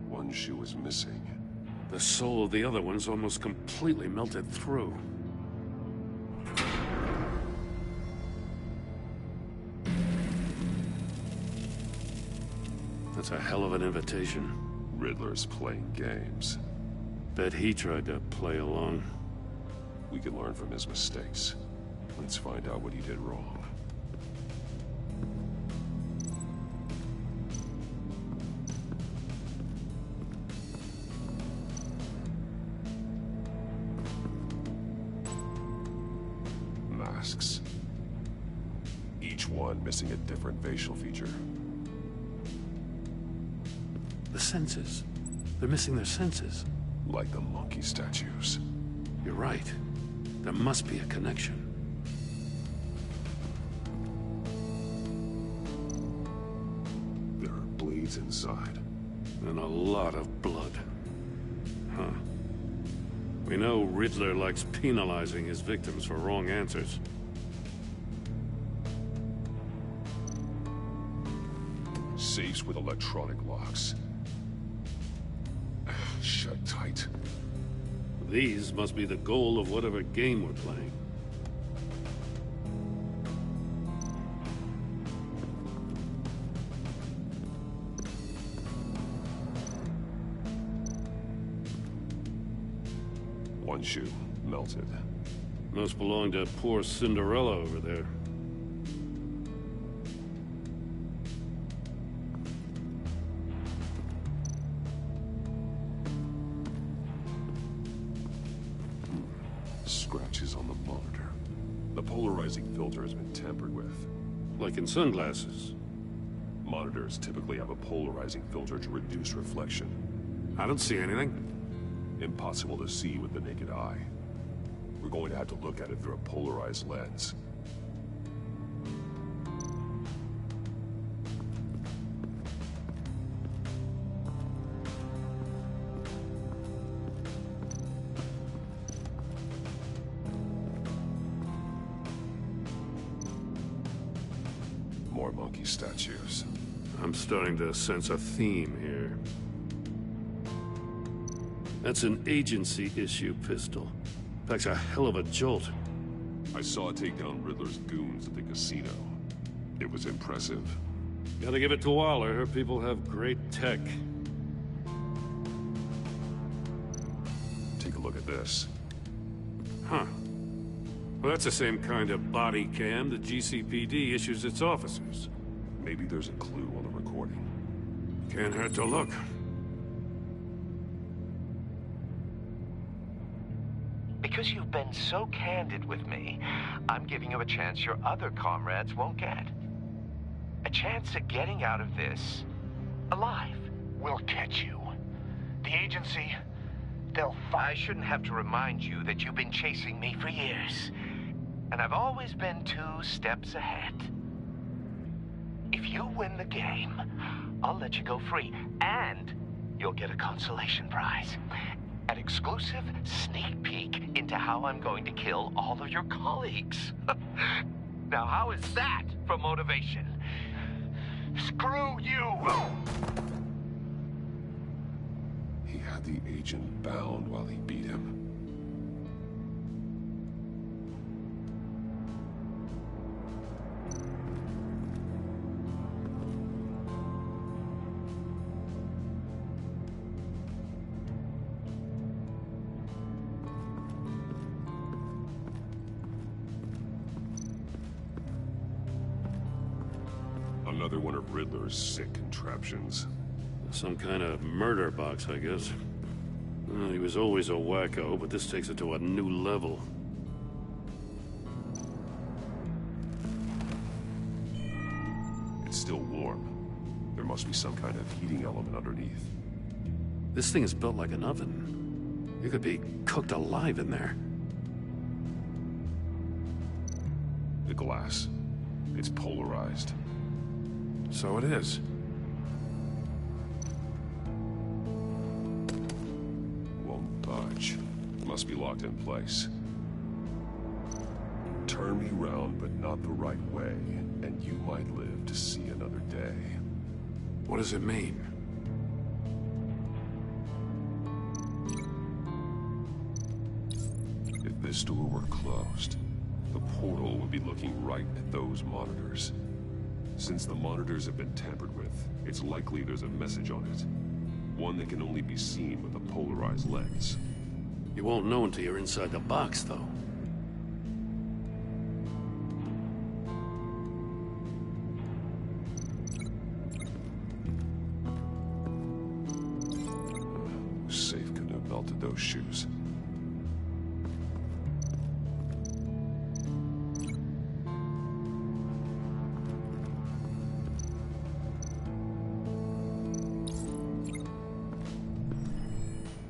One shoe is missing. The sole of the other one's almost completely melted through. That's a hell of an invitation. Riddler's playing games. Bet he tried to play along. We can learn from his mistakes. Let's find out what he did wrong. Masks. Each one missing a different facial feature. The senses. They're missing their senses. Like the monkey statues. You're right. There must be a connection. There are bleeds inside. And a lot of blood. Huh. We know Riddler likes penalizing his victims for wrong answers. Safes with electronic locks. Shut tight. These must be the goal of whatever game we're playing. One shoe, melted. Must belong to poor Cinderella over there. Scratches on the monitor. The polarizing filter has been tampered with. Like in sunglasses. Monitors typically have a polarizing filter to reduce reflection. I don't see anything. Impossible to see with the naked eye. We're going to have to look at it through a polarized lens. More monkey statues. I'm starting to sense a theme here. That's an agency-issue pistol. Packs a hell of a jolt. I saw it take down Riddler's goons at the casino. It was impressive. Gotta give it to Waller. Her people have great tech. Take a look at this. Huh. Well, that's the same kind of body cam the GCPD issues its officers. Maybe there's a clue on the recording. Can't hurt to look. Because you've been so candid with me, I'm giving you a chance your other comrades won't get. A chance at getting out of this alive. We'll catch you. The agency, they'll fight. I shouldn't have to remind you that you've been chasing me for years. And I've always been 2 steps ahead. If you win the game, I'll let you go free. And you'll get a consolation prize. An exclusive sneak peek into how I'm going to kill all of your colleagues. Now, how is that for motivation? Screw you! He had the agent bound while he beat him. Another one of Riddler's sick contraptions. Some kind of murder box, I guess. He was always a wacko, but this takes it to a new level. It's still warm. There must be some kind of heating element underneath. This thing is built like an oven. You could be cooked alive in there. The glass. It's polarized. So it is. Won't budge. Must be locked in place. Turn me round, but not the right way, and you might live to see another day. What does it mean? If this door were closed, the portal would be looking right at those monitors. Since the monitors have been tampered with, it's likely there's a message on it. One that can only be seen with a polarized lens. You won't know until you're inside the box, though. Safe couldn't have melted those shoes.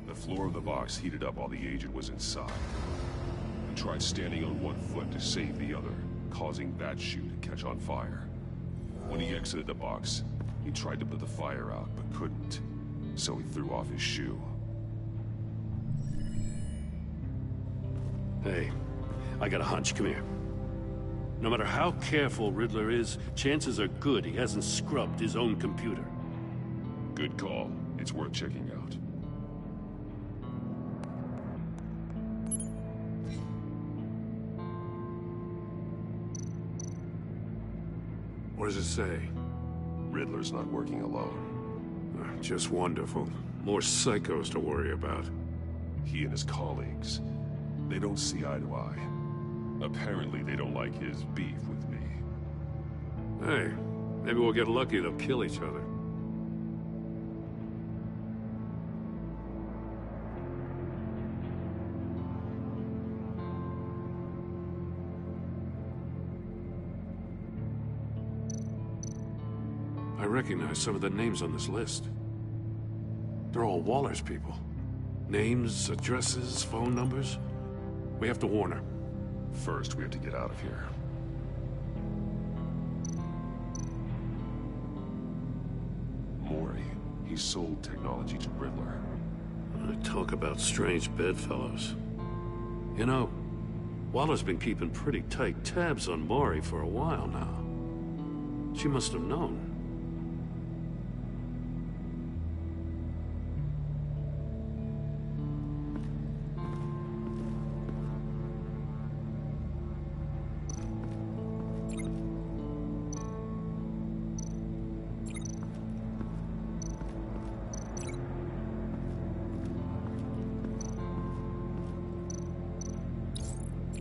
The floor of the box heated up while the agent was inside. He tried standing on one foot to save the other, causing that shoe to catch on fire. When he exited the box, he tried to put the fire out, but couldn't, so he threw off his shoe. Hey, I got a hunch. Come here. No matter how careful Riddler is, chances are good he hasn't scrubbed his own computer. Good call. It's worth checking out. What does it say? Riddler's not working alone. Just wonderful. More psychos to worry about. He and his colleagues, they don't see eye to eye. Apparently they don't like his beef with me. Hey, maybe we'll get lucky. They'll kill each other. I recognize some of the names on this list. They're all Waller's people. Names, addresses, phone numbers. We have to warn her. First, we have to get out of here. Mori, he sold technology to Riddler. Talk about strange bedfellows. You know, Waller's been keeping pretty tight tabs on Mori for a while now. She must have known.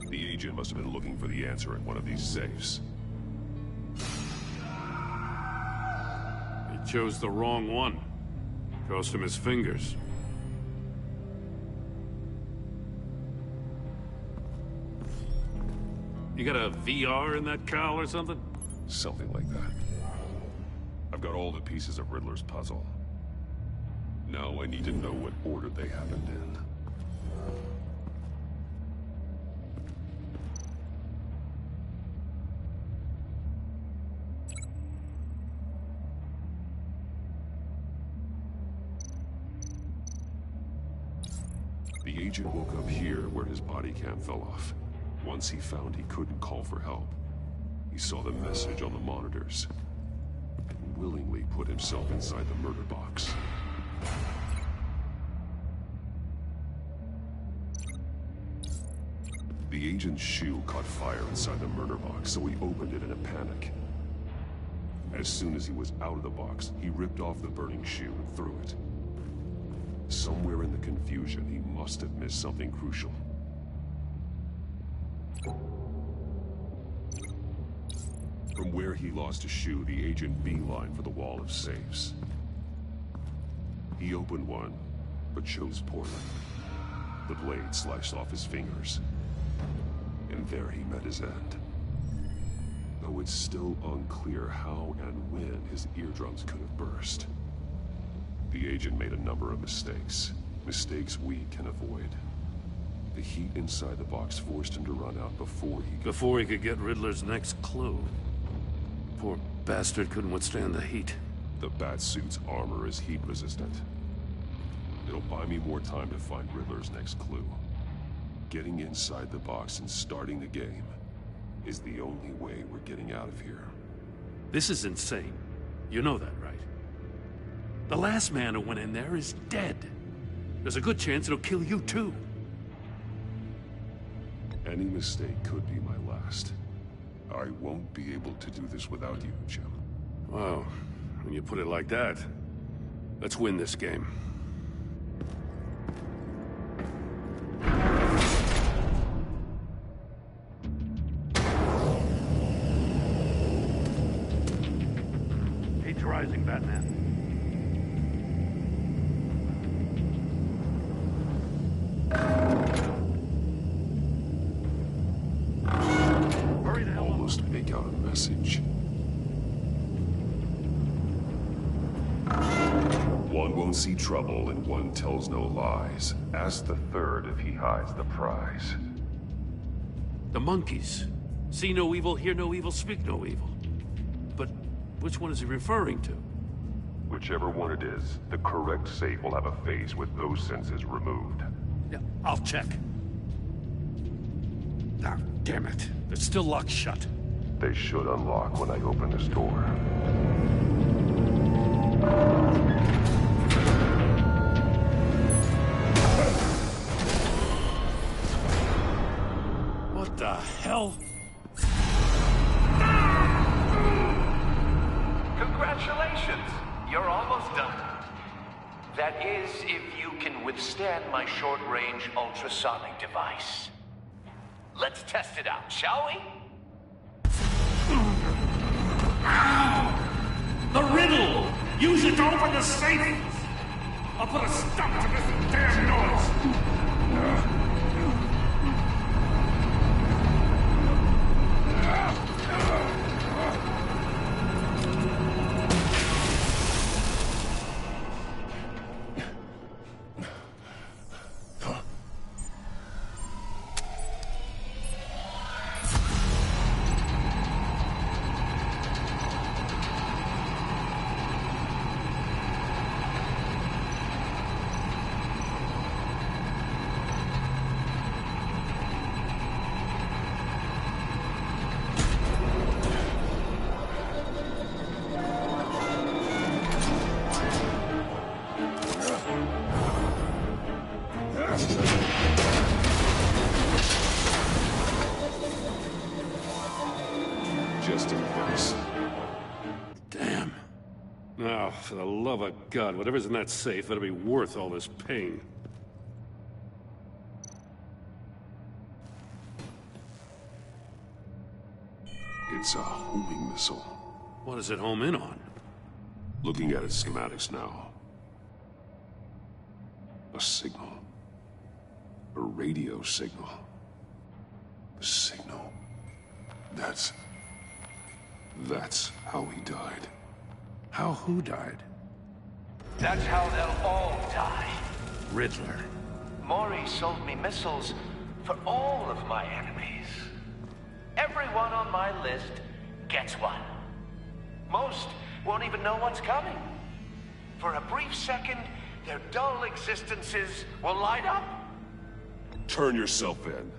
The agent must have been looking for the answer in one of these safes. He chose the wrong one. Cost him his fingers. You got a VR in that cowl or something? Something like that. I've got all the pieces of Riddler's puzzle. Now I need to know what order they happened in. The agent woke up here where his body cam fell off. Once he found he couldn't call for help, he saw the message on the monitors and willingly put himself inside the murder box. The agent's shoe caught fire inside the murder box, so he opened it in a panic. As soon as he was out of the box, he ripped off the burning shoe and threw it. Somewhere in the confusion, he must have missed something crucial. From where he lost his shoe, the agent beelined for the wall of safes. He opened one, but chose poorly. The blade sliced off his fingers. And there he met his end. Though it's still unclear how and when his eardrums could have burst. The agent made a number of mistakes. Mistakes we can avoid. The heat inside the box forced him to run out before he could get Riddler's next clue. Poor bastard couldn't withstand the heat. The Batsuit's armor is heat resistant. It'll buy me more time to find Riddler's next clue. Getting inside the box and starting the game is the only way we're getting out of here. This is insane. You know that, right? The last man who went in there is dead. There's a good chance it'll kill you too. Any mistake could be my last. I won't be able to do this without you, Jim. Well, when you put it like that, let's win this game. Heat's rising, Batman. Almost make out a message. One won't see trouble and one tells no lies. Ask the third if he hides the prize. The monkeys. See no evil, hear no evil, speak no evil. But which one is he referring to? Whichever one it is, the correct safe will have a phase with those senses removed. Yeah, I'll check. Ah, damn it. They're still locked shut. They should unlock when I open this door. What the hell? Congratulations! You're almost done. That is, if you can withstand my short-range ultrasonic device. Let's test it out, shall we? The riddle! Use it to open the safe! I'll put a stop to this damn noise! Just in case. Damn. Now, for the love of God, whatever's in that safe better be worth all this pain. It's a homing missile. What does it home in on? Looking at its schematics now. A signal. A radio signal. A signal. That's how he died. How who died? That's how they'll all die. Riddler. Mori sold me missiles for all of my enemies. Everyone on my list gets one. Most won't even know what's coming. For a brief second, their dull existences will light up. Turn yourself in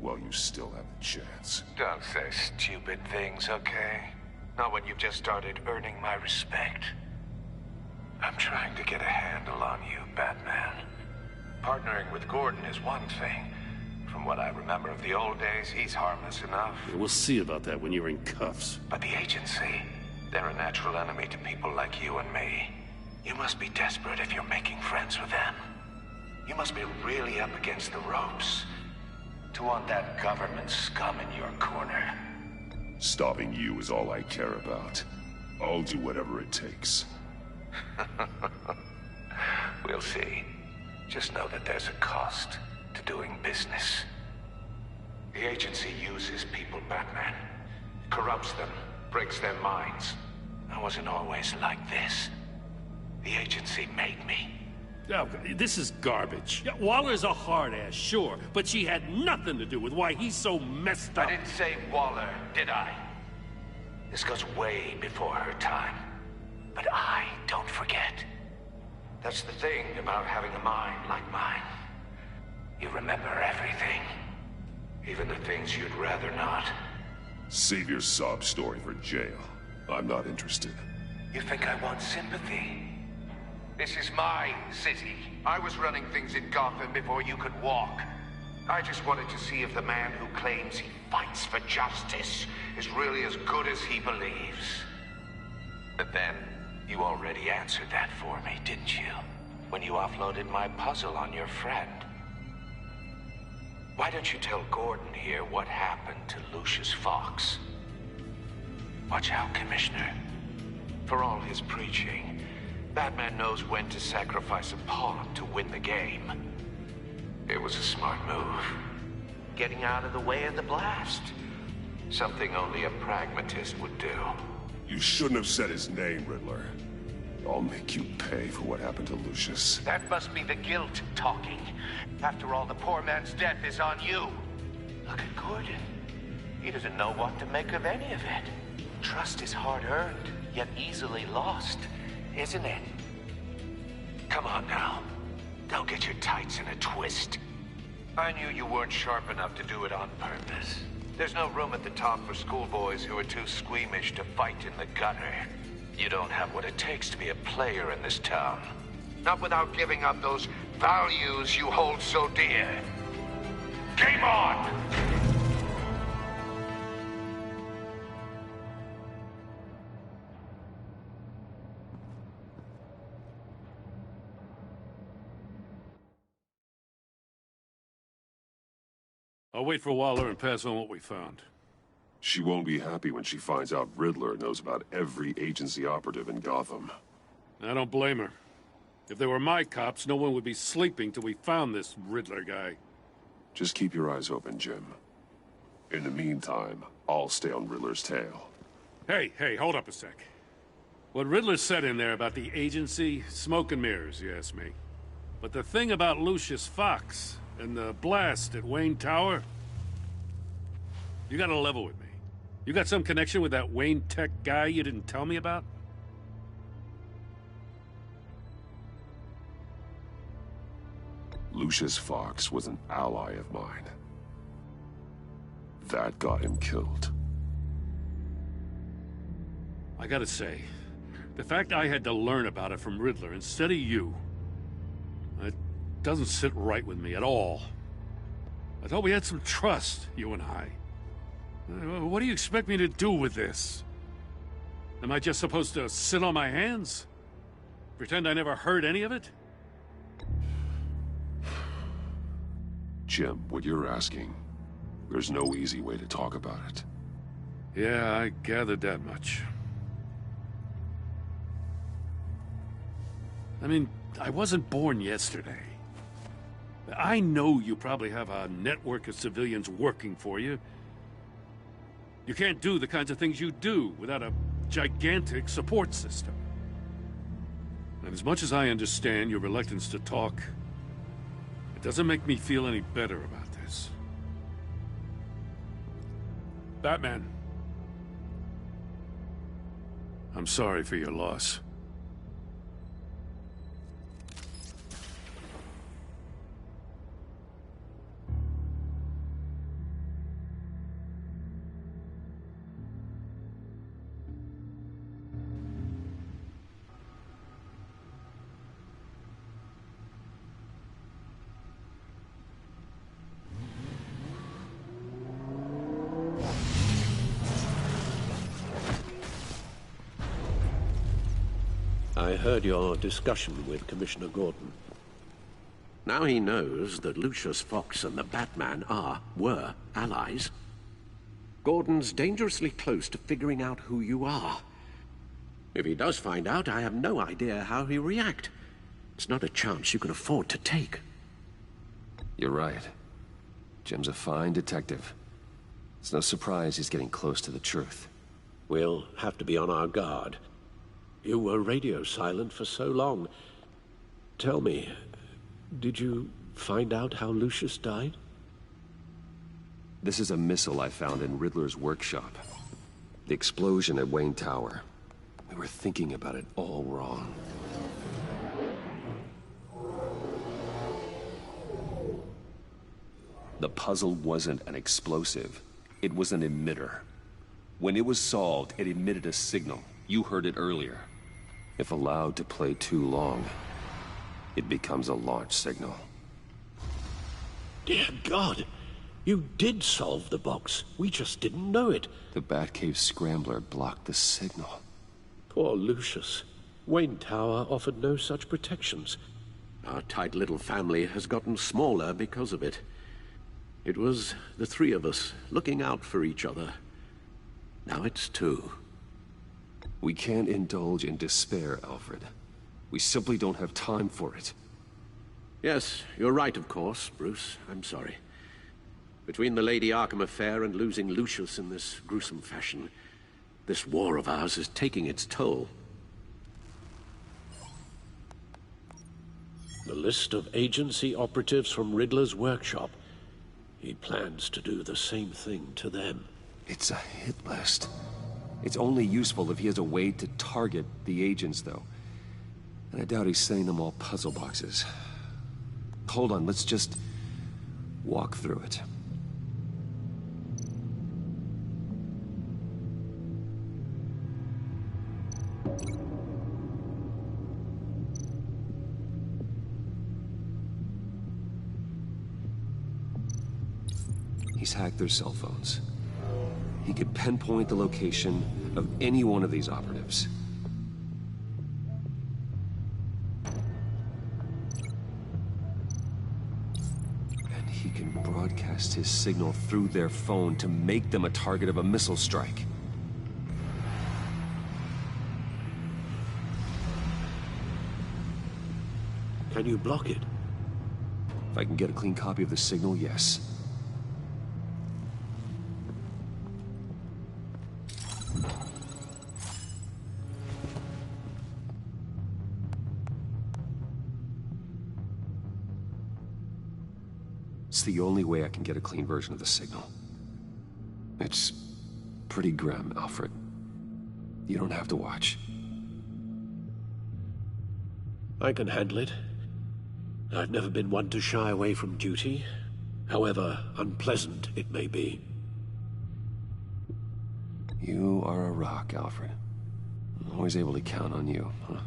while you still have the chance. Don't say stupid things, okay? Not when you've just started earning my respect. I'm trying to get a handle on you, Batman. Partnering with Gordon is one thing. From what I remember of the old days, he's harmless enough. Yeah, we'll see about that when you're in cuffs. But the agency, they're a natural enemy to people like you and me. You must be desperate if you're making friends with them. You must be really up against the ropes to want that government scum in your corner. Stopping you is all I care about. I'll do whatever it takes. We'll see. Just know that there's a cost to doing business. The agency uses people, Batman. Corrupts them, breaks their minds. I wasn't always like this. The agency made me. Oh, this is garbage. Yeah, Waller's a hard-ass, sure, but she had nothing to do with why he's so messed up. I didn't say Waller, did I? This goes way before her time. But I don't forget. That's the thing about having a mind like mine. You remember everything. Even the things you'd rather not. Save your sob story for jail. I'm not interested. You think I want sympathy? This is my city. I was running things in Gotham before you could walk. I just wanted to see if the man who claims he fights for justice is really as good as he believes. But then, you already answered that for me, didn't you? When you offloaded my puzzle on your friend. Why don't you tell Gordon here what happened to Lucius Fox? Watch out, Commissioner. For all his preaching, Batman knows when to sacrifice a pawn to win the game. It was a smart move. Getting out of the way of the blast. Something only a pragmatist would do. You shouldn't have said his name, Riddler. I'll make you pay for what happened to Lucius. That must be the guilt talking. After all, the poor man's death is on you. Look at Gordon. He doesn't know what to make of any of it. Trust is hard-earned, yet easily lost, isn't it? Come on now. Don't get your tights in a twist. I knew you weren't sharp enough to do it on purpose. There's no room at the top for schoolboys who are too squeamish to fight in the gutter. You don't have what it takes to be a player in this town. Not without giving up those values you hold so dear. Game on! I'll wait for Waller and pass on what we found. She won't be happy when she finds out Riddler knows about every agency operative in Gotham. I don't blame her. If they were my cops, no one would be sleeping till we found this Riddler guy. Just keep your eyes open, Jim. In the meantime, I'll stay on Riddler's tail. Hey, hold up a sec. What Riddler said in there about the agency, smoke and mirrors, you ask me. But the thing about Lucius Fox and the blast at Wayne Tower, you gotta level with me. You got some connection with that Wayne Tech guy you didn't tell me about? Lucius Fox was an ally of mine. That got him killed. I gotta say, the fact I had to learn about it from Riddler instead of you, it doesn't sit right with me at all. I thought we had some trust, you and I. What do you expect me to do with this? Am I just supposed to sit on my hands? Pretend I never heard any of it? Jim, what you're asking, there's no easy way to talk about it. Yeah, I gathered that much. I mean, I wasn't born yesterday. I know you probably have a network of civilians working for you. You can't do the kinds of things you do without a gigantic support system. And as much as I understand your reluctance to talk, it doesn't make me feel any better about this. Batman. I'm sorry for your loss. I heard your discussion with Commissioner Gordon. Now he knows that Lucius Fox and the Batman were allies. Gordon's dangerously close to figuring out who you are. If he does find out, I have no idea how he'll react. It's not a chance you can afford to take. You're right. Jim's a fine detective. It's no surprise he's getting close to the truth. We'll have to be on our guard. You were radio silent for so long. Tell me, did you find out how Lucius died? This is a missile I found in Riddler's workshop. The explosion at Wayne Tower. We were thinking about it all wrong. The puzzle wasn't an explosive. It was an emitter. When it was solved, it emitted a signal. You heard it earlier. If allowed to play too long, it becomes a launch signal. Dear God, you did solve the box. We just didn't know it. The Batcave Scrambler blocked the signal. Poor Lucius. Wayne Tower offered no such protections. Our tight little family has gotten smaller because of it. It was the three of us looking out for each other. Now it's two. We can't indulge in despair, Alfred. We simply don't have time for it. Yes, you're right, of course, Bruce. I'm sorry. Between the Lady Arkham affair and losing Lucius in this gruesome fashion, this war of ours is taking its toll. The list of agency operatives from Riddler's workshop. He plans to do the same thing to them. It's a hit list. It's only useful if he has a way to target the agents, though. And I doubt he's sending them all puzzle boxes. Hold on, let's just walk through it. He's hacked their cell phones. He could pinpoint the location of any one of these operatives. And he can broadcast his signal through their phone to make them a target of a missile strike. Can you block it? If I can get a clean copy of the signal, yes. It's the only way I can get a clean version of the signal. It's pretty grim, Alfred. You don't have to watch. I can handle it. I've never been one to shy away from duty, however unpleasant it may be. You are a rock, Alfred. I'm always able to count on you, huh?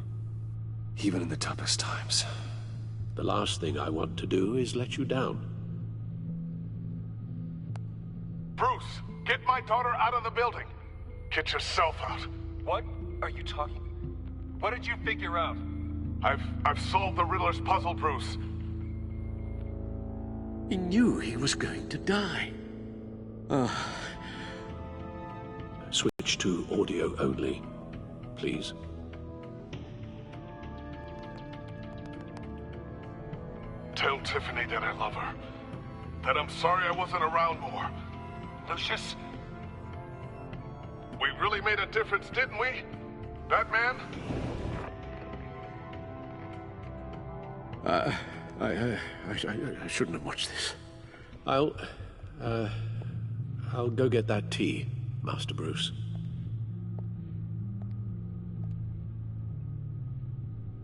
Even in the toughest times. The last thing I want to do is let you down. Bruce, get my daughter out of the building. Get yourself out. What are you talking? What did you figure out? I've solved the Riddler's puzzle, Bruce. He knew he was going to die. Switch to audio only, please. Tell Tiffany that I love her. That I'm sorry I wasn't around more. Lucius? We really made a difference, didn't we? Batman? I shouldn't have watched this. I'll go get that tea, Master Bruce.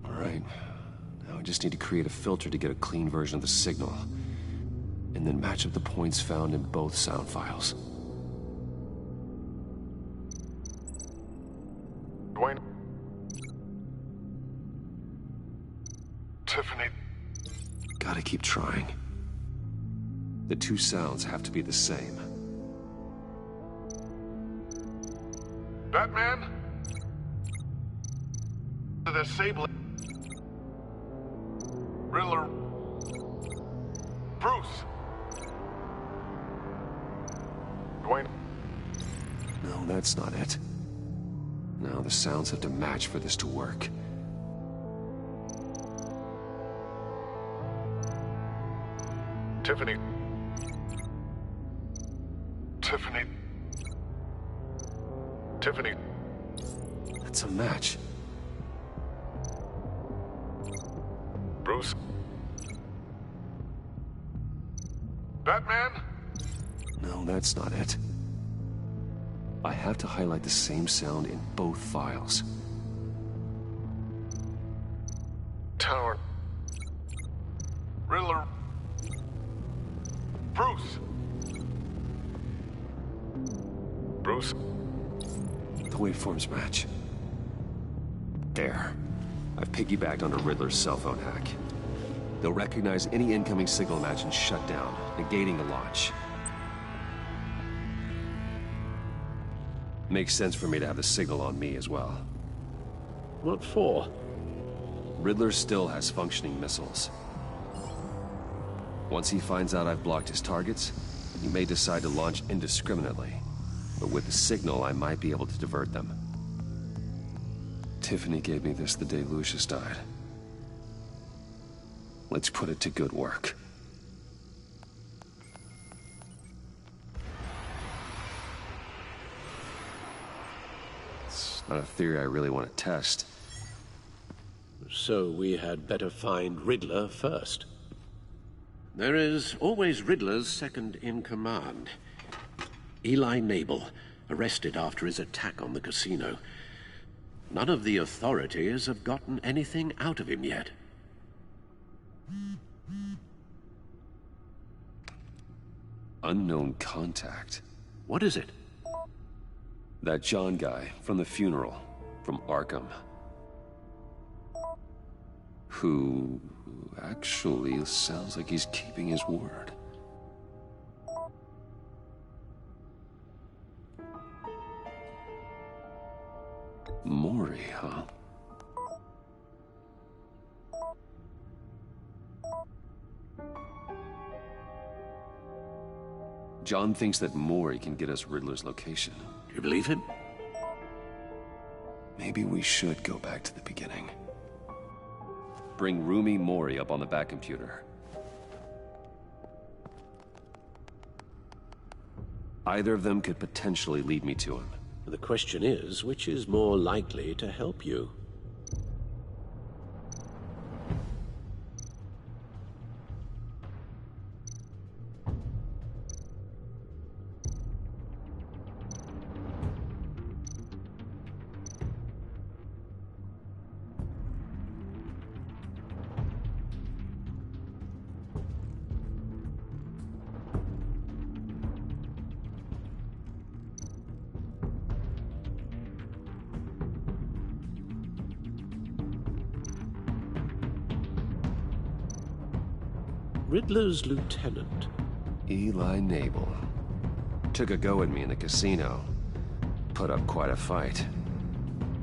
All right. Now I just need to create a filter to get a clean version of the signal. And then match up the points found in both sound files. Dwayne. Tiffany. Gotta keep trying. The two sounds have to be the same. Batman? The disabling. Riddler. Bruce. Dwayne. No, that's not it. Now the sounds have to match for this to work. Tiffany. Tiffany. Tiffany. That's a match. Bruce. Batman? No, that's not it. I have to highlight the same sound in both files. Tower. Riddler. Bruce. Bruce. The waveforms match. There. I've piggybacked onto Riddler's cell phone hack. They'll recognize any incoming signal match and shut down, negating the launch. Makes sense for me to have the signal on me as well. What for? Riddler still has functioning missiles. Once he finds out I've blocked his targets, he may decide to launch indiscriminately. But with the signal, I might be able to divert them. Tiffany gave me this the day Lucius died. Let's put it to good work. It's not a theory I really want to test. So we had better find Riddler first. There is always Riddler's second in command. Eli Nabel, arrested after his attack on the casino. None of the authorities have gotten anything out of him yet. Unknown contact. What is it? That John guy from the funeral, from Arkham. Who actually sounds like he's keeping his word. Mori, huh? John thinks that Mori can get us Riddler's location. Do you believe him? Maybe we should go back to the beginning. Bring Rumi Mori up on the back computer. Either of them could potentially lead me to him. The question is, which is more likely to help you? Riddler's lieutenant. Eli Nabel. Took a go at me in the casino. Put up quite a fight.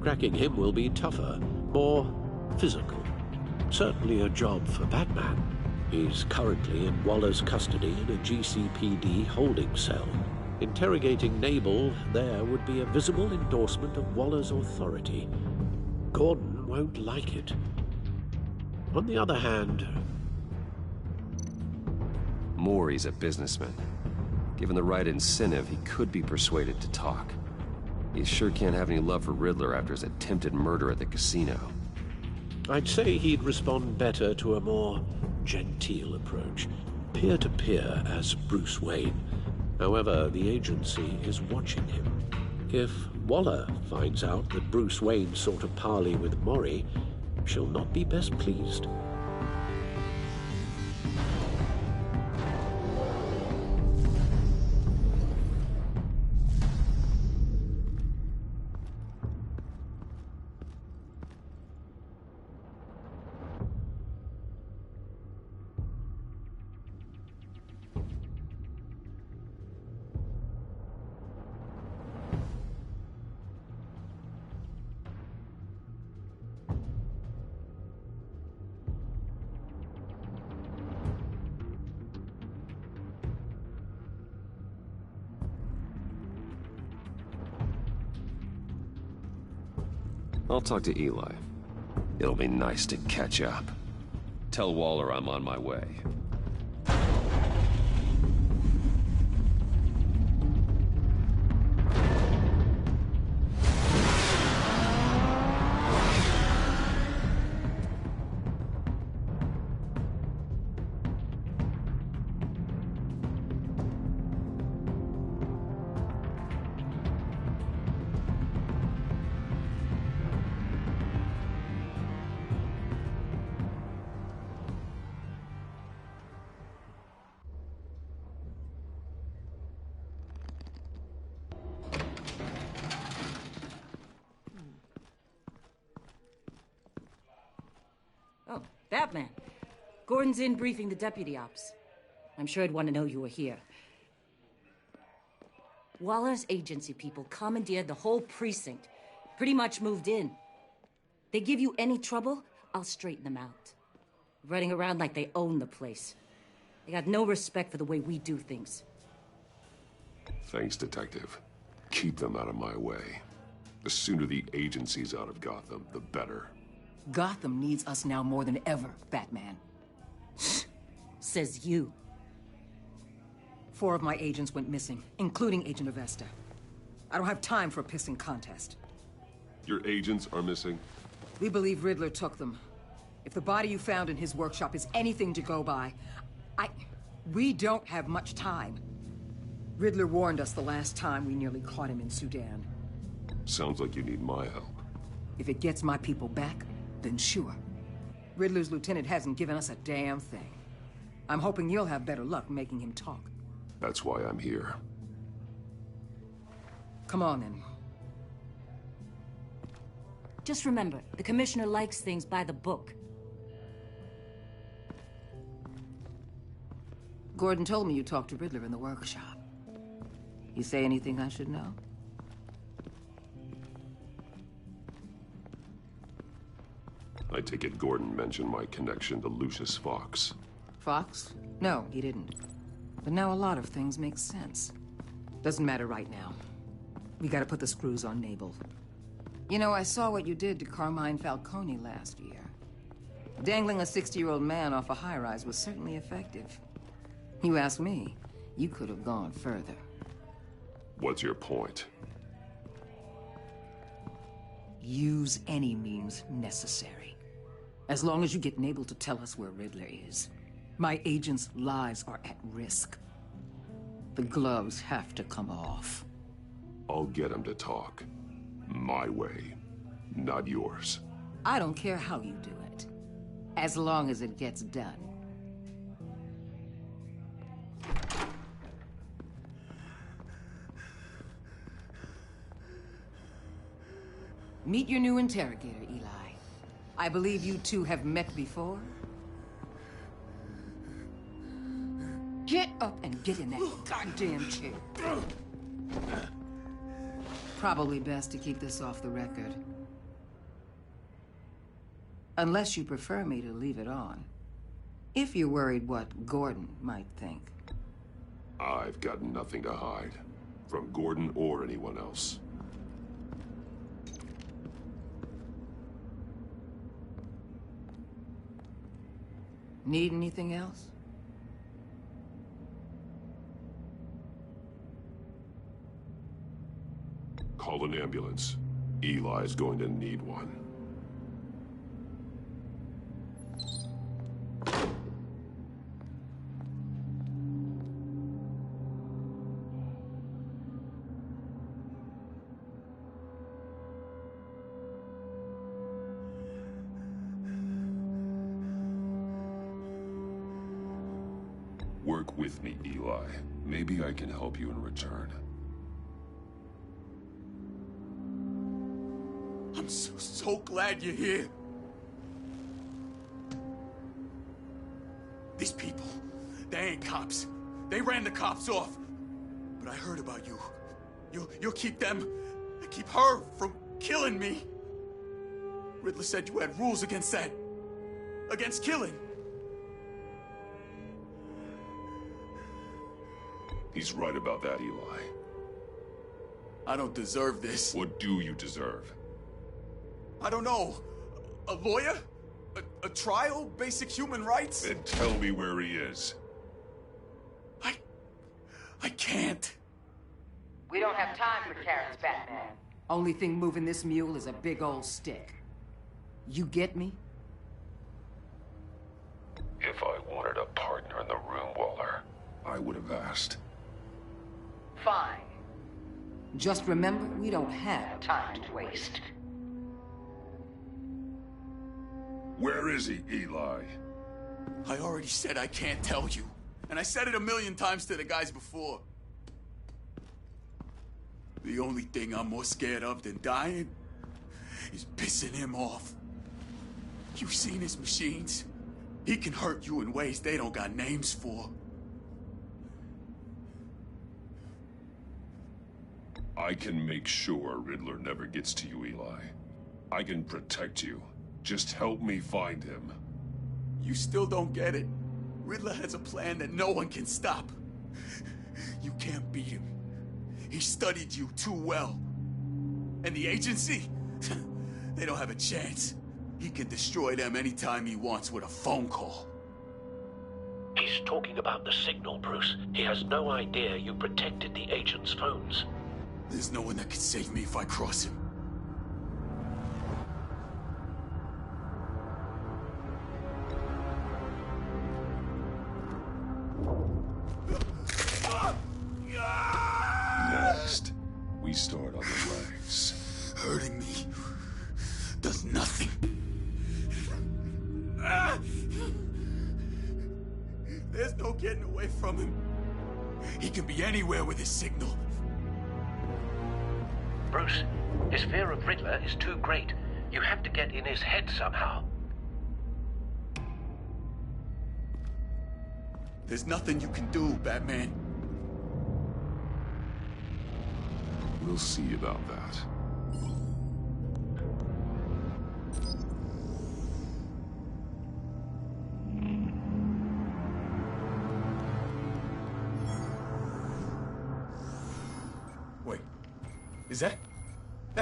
Cracking him will be tougher, more physical. Certainly a job for Batman. He's currently in Waller's custody in a GCPD holding cell. Interrogating Nabel there would be a visible endorsement of Waller's authority. Gordon won't like it. On the other hand, Mori's a businessman. Given the right incentive, he could be persuaded to talk. He sure can't have any love for Riddler after his attempted murder at the casino. I'd say he'd respond better to a more genteel approach, peer-to-peer as Bruce Wayne. However, the agency is watching him. If Waller finds out that Bruce Wayne sought a parley with Mori, she'll not be best pleased. I'll talk to Eli. It'll be nice to catch up. Tell Waller I'm on my way. Oh, Batman. Gordon's in briefing the deputy ops. I'm sure I'd want to know you were here. Waller's agency people commandeered the whole precinct. Pretty much moved in. They give you any trouble, I'll straighten them out. Running around like they own the place. They got no respect for the way we do things. Thanks, Detective. Keep them out of my way. The sooner the agency's out of Gotham, the better. Gotham needs us now more than ever, Batman. Says you. 4 of my agents went missing, including Agent Avesta. I don't have time for a pissing contest. Your agents are missing? We believe Riddler took them. If the body you found in his workshop is anything to go by, we don't have much time. Riddler warned us the last time we nearly caught him in Sudan. Sounds like you need my help. If it gets my people back, then sure. Riddler's lieutenant hasn't given us a damn thing. I'm hoping you'll have better luck making him talk. That's why I'm here. Come on, then. Just remember, the Commissioner likes things by the book. Gordon told me you talked to Riddler in the workshop. You say anything I should know? I take it Gordon mentioned my connection to Lucius Fox. Fox? No, he didn't. But now a lot of things make sense. Doesn't matter right now. We gotta put the screws on Nabel. You know, I saw what you did to Carmine Falcone last year. Dangling a 60-year-old man off a high-rise was certainly effective. You ask me, you could have gone further. What's your point? Use any means necessary. As long as you get Nabel to tell us where Riddler is. My agents' lives are at risk. The gloves have to come off. I'll get him to talk. My way, not yours. I don't care how you do it, as long as it gets done. Meet your new interrogator, Eli. I believe you two have met before. Get up and get in that goddamn chair. Probably best to keep this off the record. Unless you prefer me to leave it on. If you're worried what Gordon might think. I've got nothing to hide. From Gordon or anyone else. Need anything else? Call an ambulance. Eli's going to need one. Work with me, Eli. Maybe I can help you in return. I'm so glad you're here. These people, they ain't cops. They ran the cops off. But I heard about you. You'll keep them, keep her from killing me. Riddler said you had rules against that. Against killing. He's right about that, Eli. I don't deserve this. What do you deserve? I don't know. A lawyer? A trial? Basic human rights? Then tell me where he is. I can't. We don't have time for carrots, Batman. Only thing moving this mule is a big old stick. You get me? If I wanted a partner in the room, Waller, I would have asked. Fine. Just remember, we don't have time to waste. Where is he, Eli? I already said I can't tell you. And I said it 1,000,000 times to the guys before. The only thing I'm more scared of than dying is pissing him off. You've seen his machines. He can hurt you in ways they don't got names for. I can make sure Riddler never gets to you, Eli. I can protect you. Just help me find him. You still don't get it. Riddler has a plan that no one can stop. You can't beat him. He studied you too well. And the agency? They don't have a chance. He can destroy them anytime he wants with a phone call. He's talking about the signal, Bruce. He has no idea you protected the agent's phones. There's no one that can save me if I cross him. Next, we start on the legs. Hurting me does nothing. There's no getting away from him. He can be anywhere with his signal. Bruce, his fear of Riddler is too great. You have to get in his head somehow. There's nothing you can do, Batman. We'll see about that. Wait, is that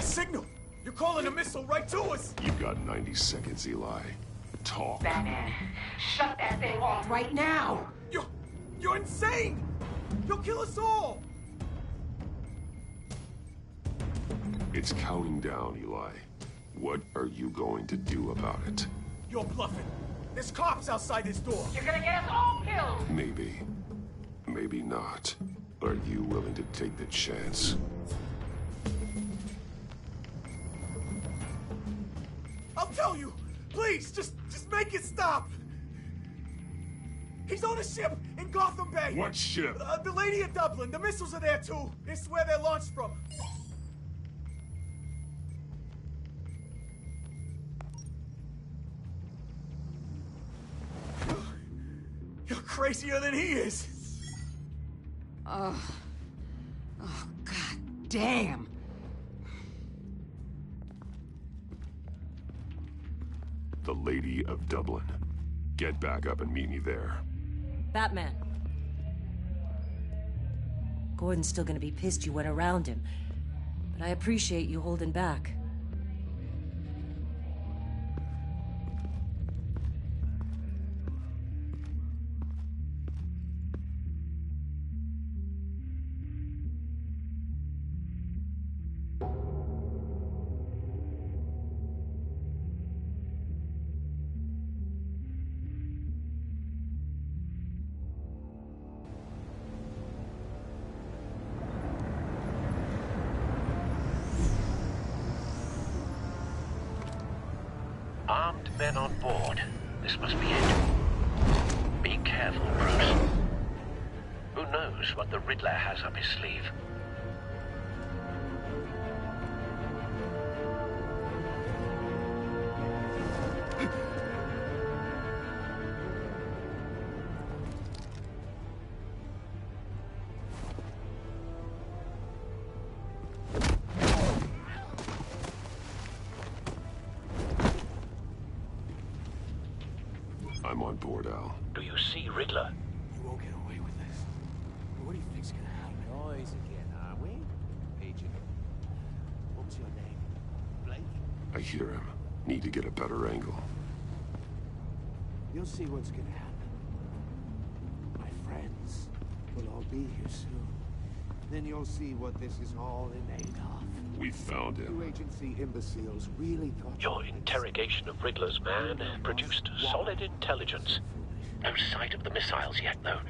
signal? You're calling a missile right to us! You've got 90 seconds, Eli. Talk. Batman, shut that thing off right now! You're insane! You'll kill us all! It's counting down, Eli. What are you going to do about it? You're bluffing. There's cops outside this door. You're gonna get us all killed! Maybe. Maybe not. Are you willing to take the chance? I'll tell you! Please, just make it stop! He's on a ship in Gotham Bay! What ship? The Lady of Dublin. The missiles are there, too. It's where they're launched from. You're crazier than he is! Oh, God damn! The Lady of Dublin. Get back up and meet me there. Batman. Gordon's still gonna be pissed you went around him, but I appreciate you holding back. Armed men on board. This must be it. Be careful, Bruce. Who knows what the Riddler has up his sleeve? I'm on board, Al. Do you see Riddler? You won't get away with this. What do you think's gonna happen? Noise again, are we? Agent, what's your name? Blake? I hear him. Need to get a better angle. You'll see what's gonna happen. My friends will all be here soon. Then you'll see what this is all in aid of. We found him. You agency imbeciles really thought... Your interrogation of Riddler's man produced solid intelligence. No sight of the missiles yet, though.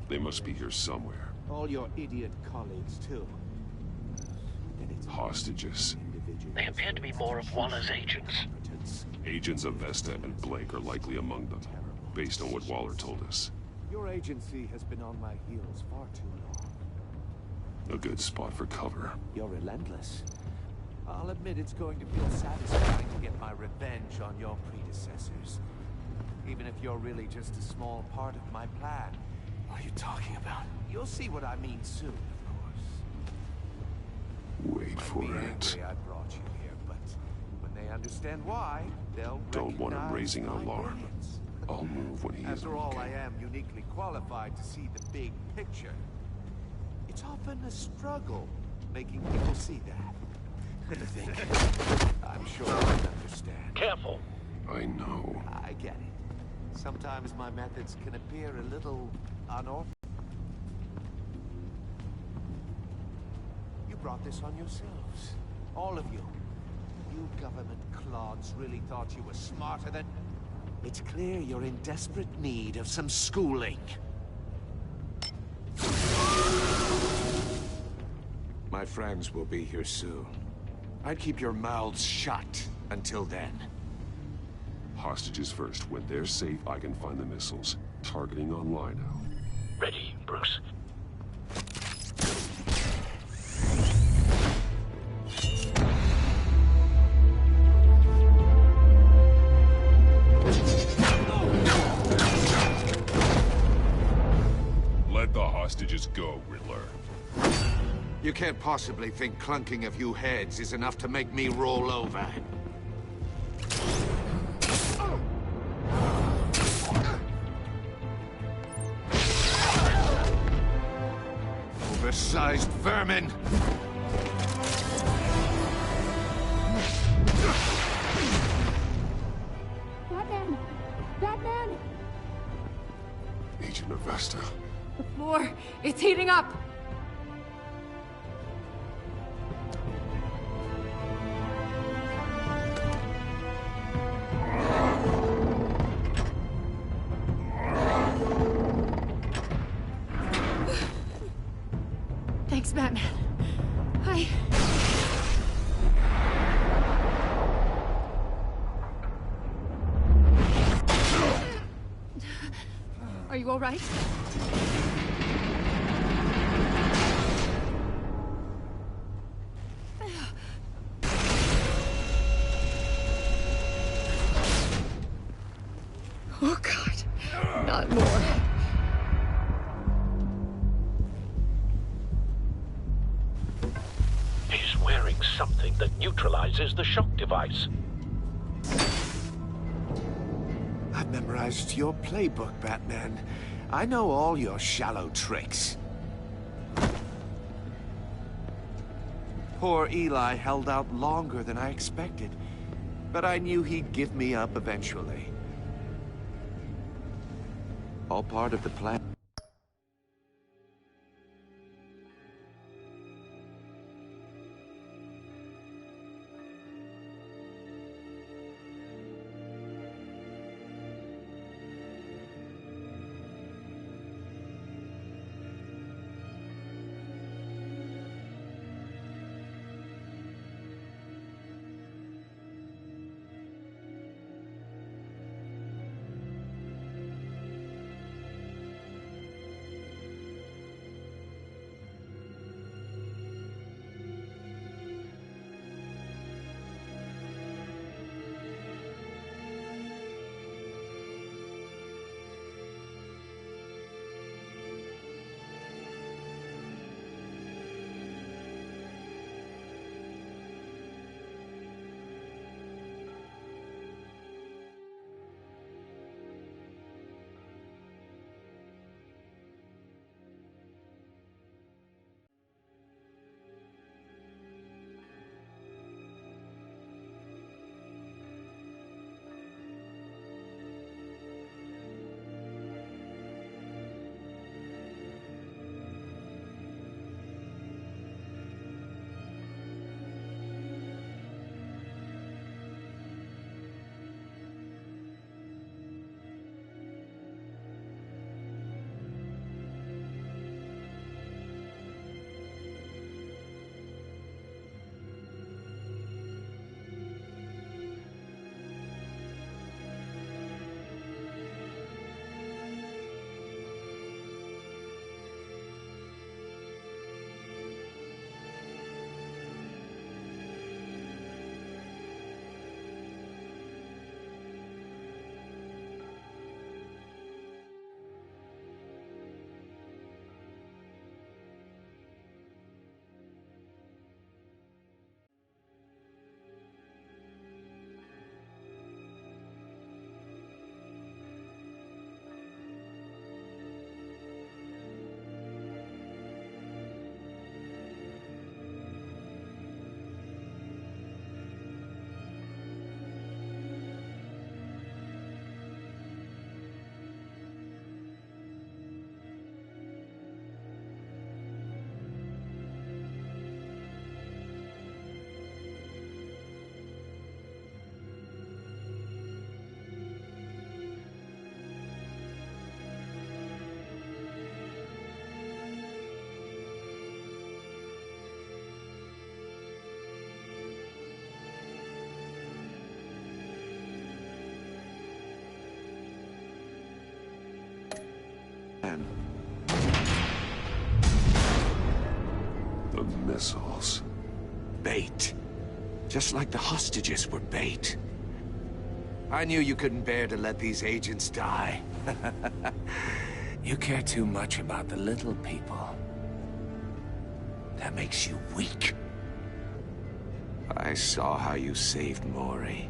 They must be here somewhere. All your idiot colleagues, too. Hostages. They appear to be more of Waller's agents. Agents of Vesta and Blake are likely among them, based on what Waller told us. Your agency has been on my heels far too long. A good spot for cover. You're relentless. I'll admit it's going to feel satisfying to get my revenge on your predecessors. Even if you're really just a small part of my plan. What are you talking about? You'll see what I mean soon, of course. Wait for it. Angry I brought you here, but when they I understand why. They'll Don't want him recognize raising an my alarm. brilliance. I'll move when he is After all, okay. I am uniquely qualified to see the big picture. It's often a struggle making people see that. I'm sure you understand. Careful. I know. I get it. Sometimes my methods can appear a little unorthodox. You brought this on yourselves. All of you. You government clods really thought you were smarter than... It's clear you're in desperate need of some schooling. My friends will be here soon. I'd keep your mouths shut until then. Hostages first. When they're safe, I can find the missiles. Targeting on Lino. Ready, Bruce. Let the hostages go, Riddler. You can't possibly think clunking a few heads is enough to make me roll over. Oversized vermin! Batman! Batman! Agent Avesta. The floor, it's heating up! Thanks, Batman. Are you all right? Oh, God. Not more. He's wearing something that neutralizes the shock device. I've memorized your playbook, Batman. I know all your shallow tricks. Poor Eli held out longer than I expected, but I knew he'd give me up eventually. All part of the plan. And the missiles. Bait. Just like the hostages were bait. I knew you couldn't bear to let these agents die. You care too much about the little people. That makes you weak. I saw how you saved Mori.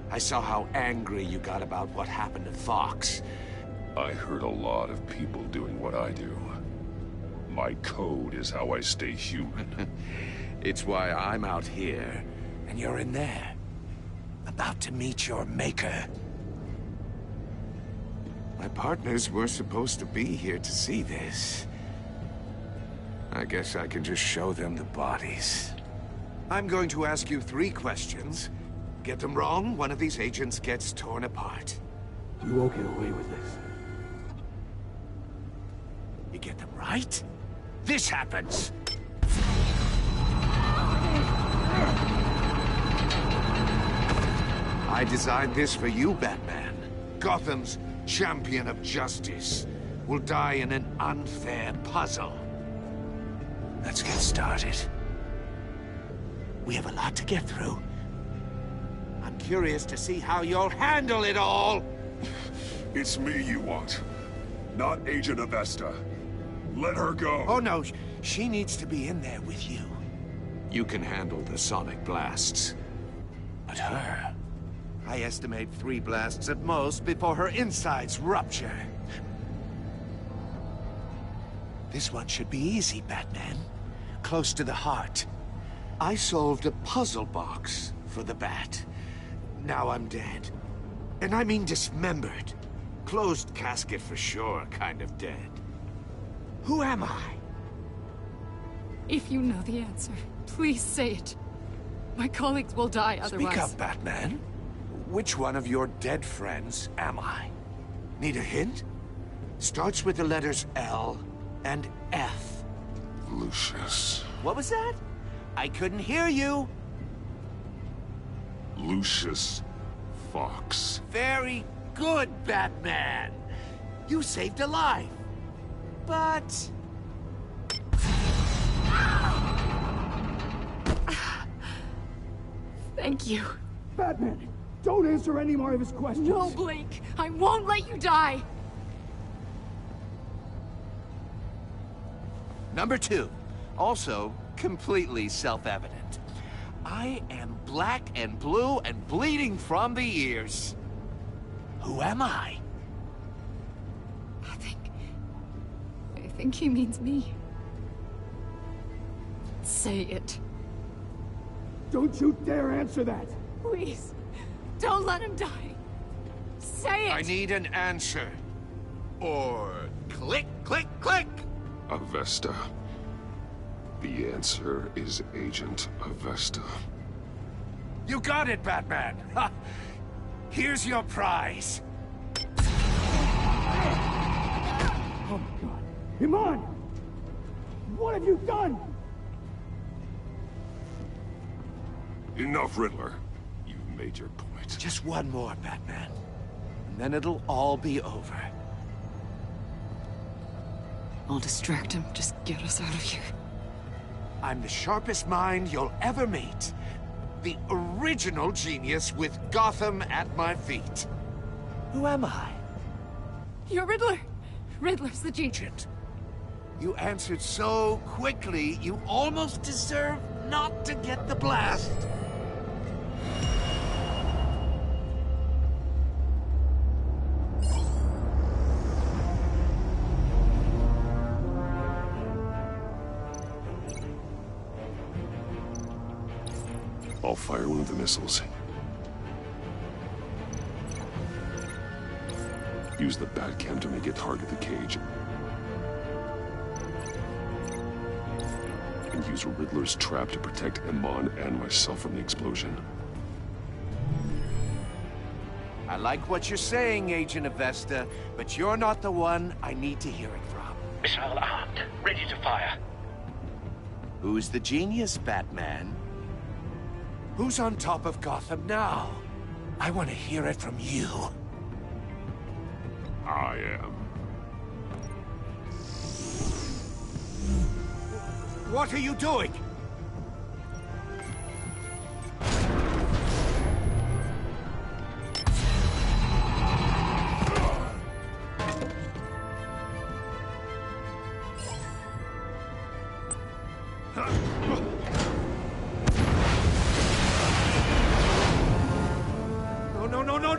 I saw how angry you got about what happened to Fox. I heard a lot of people doing what I do. My code is how I stay human. It's why I'm out here, and you're in there. About to meet your maker. My partners were supposed to be here to see this. I guess I can just show them the bodies. I'm going to ask you 3 questions. Get them wrong, one of these agents gets torn apart. You won't get away with this. You get them right, this happens. I designed this for you, Batman. Gotham's champion of justice will die in an unfair puzzle. Let's get started. We have a lot to get through. I'm curious to see how you'll handle it all. It's me you want, not Agent Avesta. Let her go. Oh no, she needs to be in there with you. You can handle the sonic blasts. But her... I estimate 3 blasts at most before her insides rupture. This one should be easy, Batman. Close to the heart. I solved a puzzle box for the Bat. Now I'm dead. And I mean dismembered. Closed casket for sure, kind of dead. Who am I? If you know the answer, please say it. My colleagues will die otherwise. Speak up, Batman. Which one of your dead friends am I? Need a hint? Starts with the letters L and F. Lucius. What was that? I couldn't hear you. Lucius Fox. Very good, Batman. You saved a life. But... Thank you. Batman, don't answer any more of his questions. No, Blake. I won't let you die. Number 2. Also, completely self-evident. I am black and blue and bleeding from the ears. Who am I? I think he means me. Say it. Don't you dare answer that! Please, don't let him die. Say it! I need an answer. Or click, click, click! Avesta. The answer is Agent Avesta. You got it, Batman! Ha. Here's your prize. Oh my God. Iman! What have you done? Enough, Riddler. You've made your point. Just one more, Batman. And then it'll all be over. I'll distract him. Just get us out of here. I'm the sharpest mind you'll ever meet. The original genius with Gotham at my feet. Who am I? You're Riddler. Riddler's the genius. You answered so quickly, you almost deserve not to get the blast. I'll fire one of the missiles. Use the Batcam to make it target the cage. And use Riddler's trap to protect Iman and myself from the explosion. I like what you're saying, Agent Avesta, but you're not the one I need to hear it from. Missile armed, ready to fire. Who's the genius, Batman? Who's on top of Gotham now? I want to hear it from you. I am. What are you doing?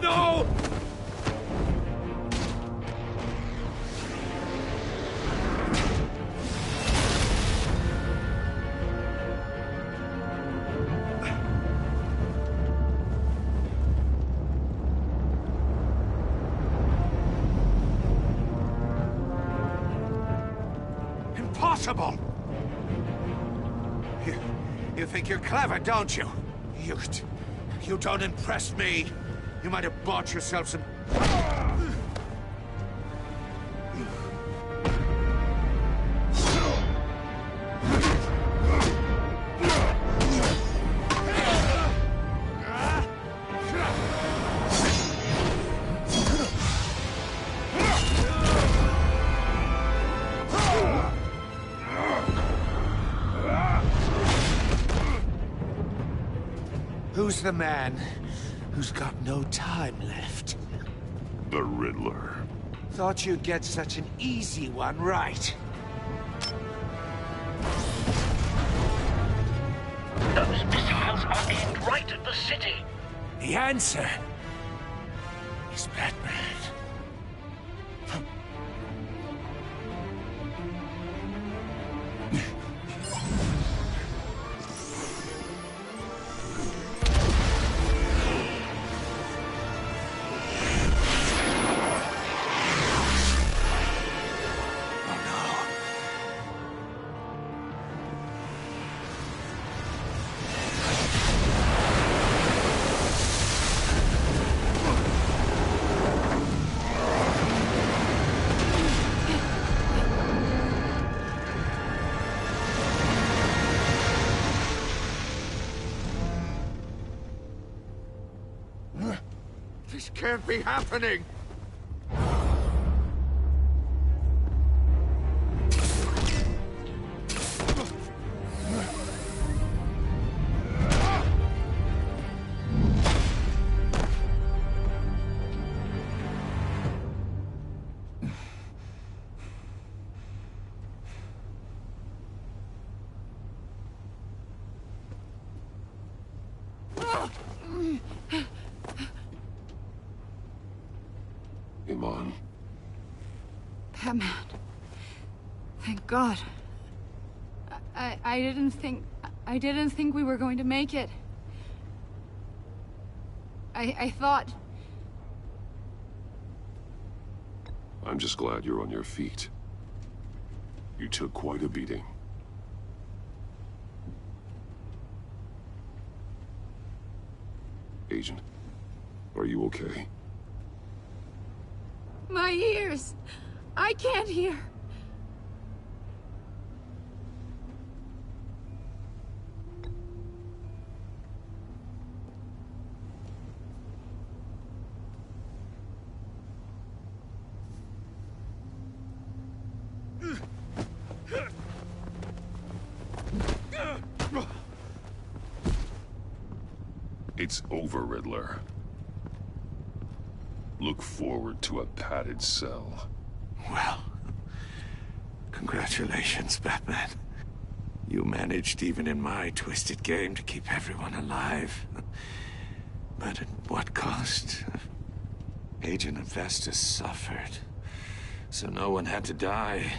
No! Impossible! You think you're clever, don't you? You don't impress me. You might have bought yourself some... Who's the man who's got no time left? The Riddler. Thought you'd get such an easy one right. Those missiles are aimed right at the city. The answer is Batman. This can't be happening! Iman. Batman. Thank God. I didn't think we were going to make it. I thought... I'm just glad you're on your feet. You took quite a beating. Agent, are you okay? My ears! I can't hear! It's over, Riddler. Look forward to a padded cell. Well, congratulations, Batman. You managed, even in my twisted game, to keep everyone alive. But at what cost? Agent Infestus suffered, so no one had to die.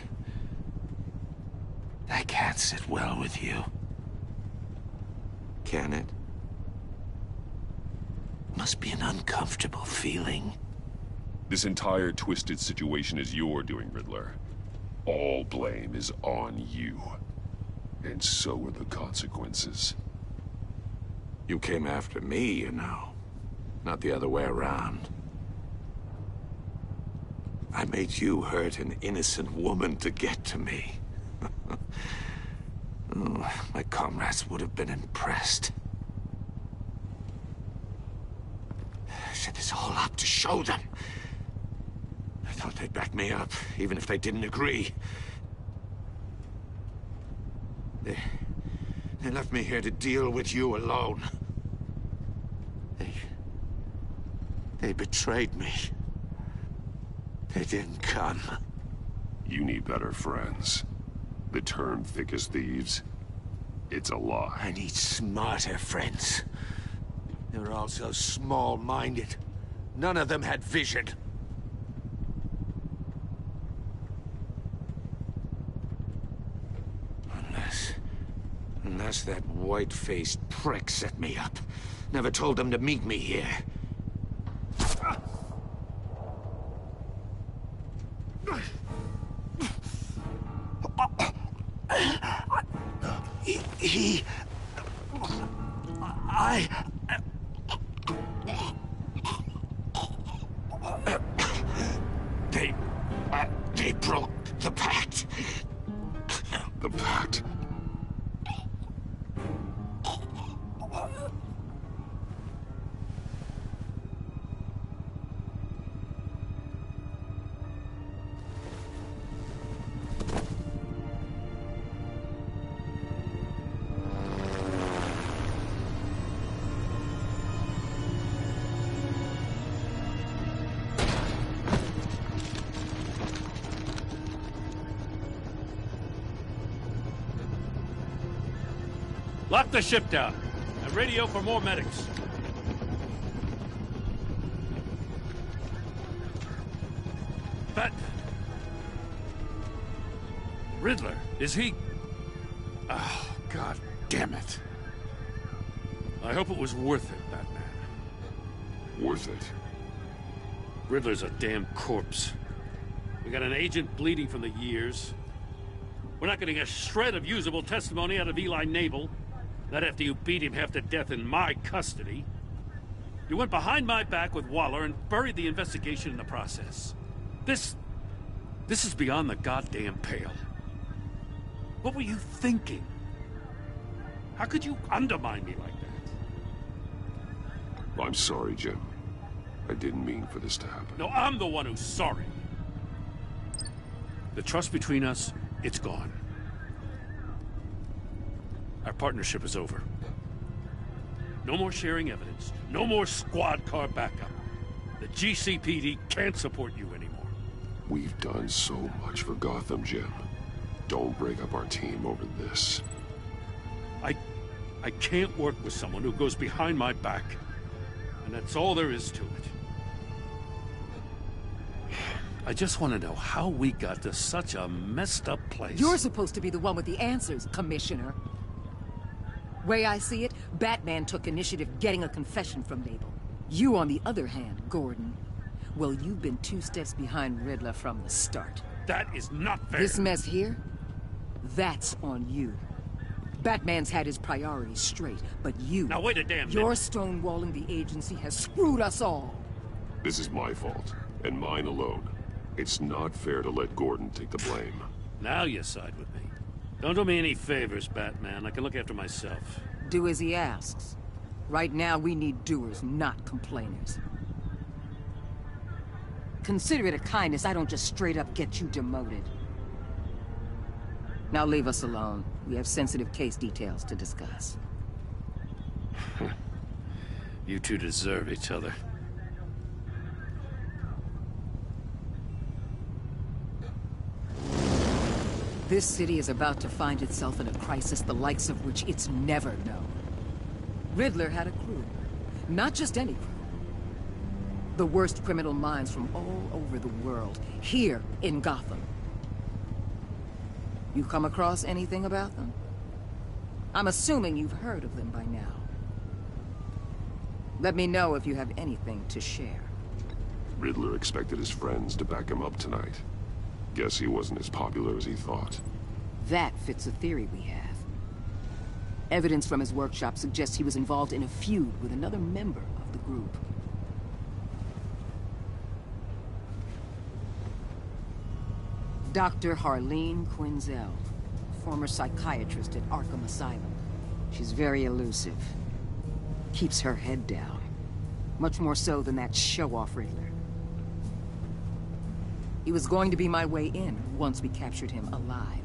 That can't sit well with you. Can it? Must be an uncomfortable feeling. This entire twisted situation is your doing, Riddler. All blame is on you. And so are the consequences. You came after me, you know. Not the other way around. I made you hurt an innocent woman to get to me. Oh, my comrades would have been impressed. I set this all up to show them. I thought they'd back me up, even if they didn't agree. They left me here to deal with you alone. They betrayed me. They didn't come. You need better friends. The term thick as thieves, it's a lie. I need smarter friends. They were all so small-minded. None of them had vision. Unless that white-faced prick set me up. Never told them to meet me here. They broke the pact. The pact? Lock the ship down and radio for more medics. But... Riddler, is he... Oh, God damn it. I hope it was worth it, Batman. Worth it? Riddler's a damn corpse. We got an agent bleeding from the years. We're not getting a shred of usable testimony out of Eli Nabel. Not after you beat him half to death in my custody. You went behind my back with Waller and buried the investigation in the process. This is beyond the goddamn pale. What were you thinking? How could you undermine me like that? I'm sorry, Jim. I didn't mean for this to happen. No, I'm the one who's sorry. The trust between us, it's gone. Our partnership is over. No more sharing evidence. No more squad car backup. The GCPD can't support you anymore. We've done so much for Gotham, Jim. Don't break up our team over this. I can't work with someone who goes behind my back. And that's all there is to it. I just want to know how we got to such a messed up place. You're supposed to be the one with the answers, Commissioner. Way I see it, Batman took initiative getting a confession from Nabel. You, on the other hand, Gordon, well, you've been 2 steps behind Riddler from the start. That is not fair. This mess here, that's on you. Batman's had his priorities straight, but you... Now wait a damn minute. Your stonewalling the agency has screwed us all. This is my fault, and mine alone. It's not fair to let Gordon take the blame. Now you side with me. Don't do me any favors, Batman. I can look after myself. Do as he asks. Right now, we need doers, not complainers. Consider it a kindness I don't just straight up get you demoted. Now leave us alone. We have sensitive case details to discuss. You two deserve each other. This city is about to find itself in a crisis the likes of which it's never known. Riddler had a crew. Not just any crew. The worst criminal minds from all over the world, here in Gotham. You come across anything about them? I'm assuming you've heard of them by now. Let me know if you have anything to share. Riddler expected his friends to back him up tonight. Guess he wasn't as popular as he thought. That fits a theory we have. Evidence from his workshop suggests he was involved in a feud with another member of the group. Dr. Harleen Quinzel, former psychiatrist at Arkham Asylum. She's very elusive. Keeps her head down. Much more so than that show-off Riddler. He was going to be my way in once we captured him alive.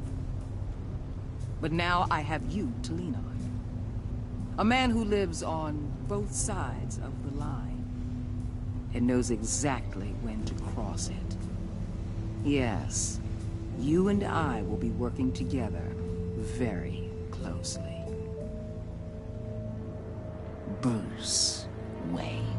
But now I have you to lean on. A man who lives on both sides of the line and knows exactly when to cross it. Yes, you and I will be working together very closely. Bruce Wayne.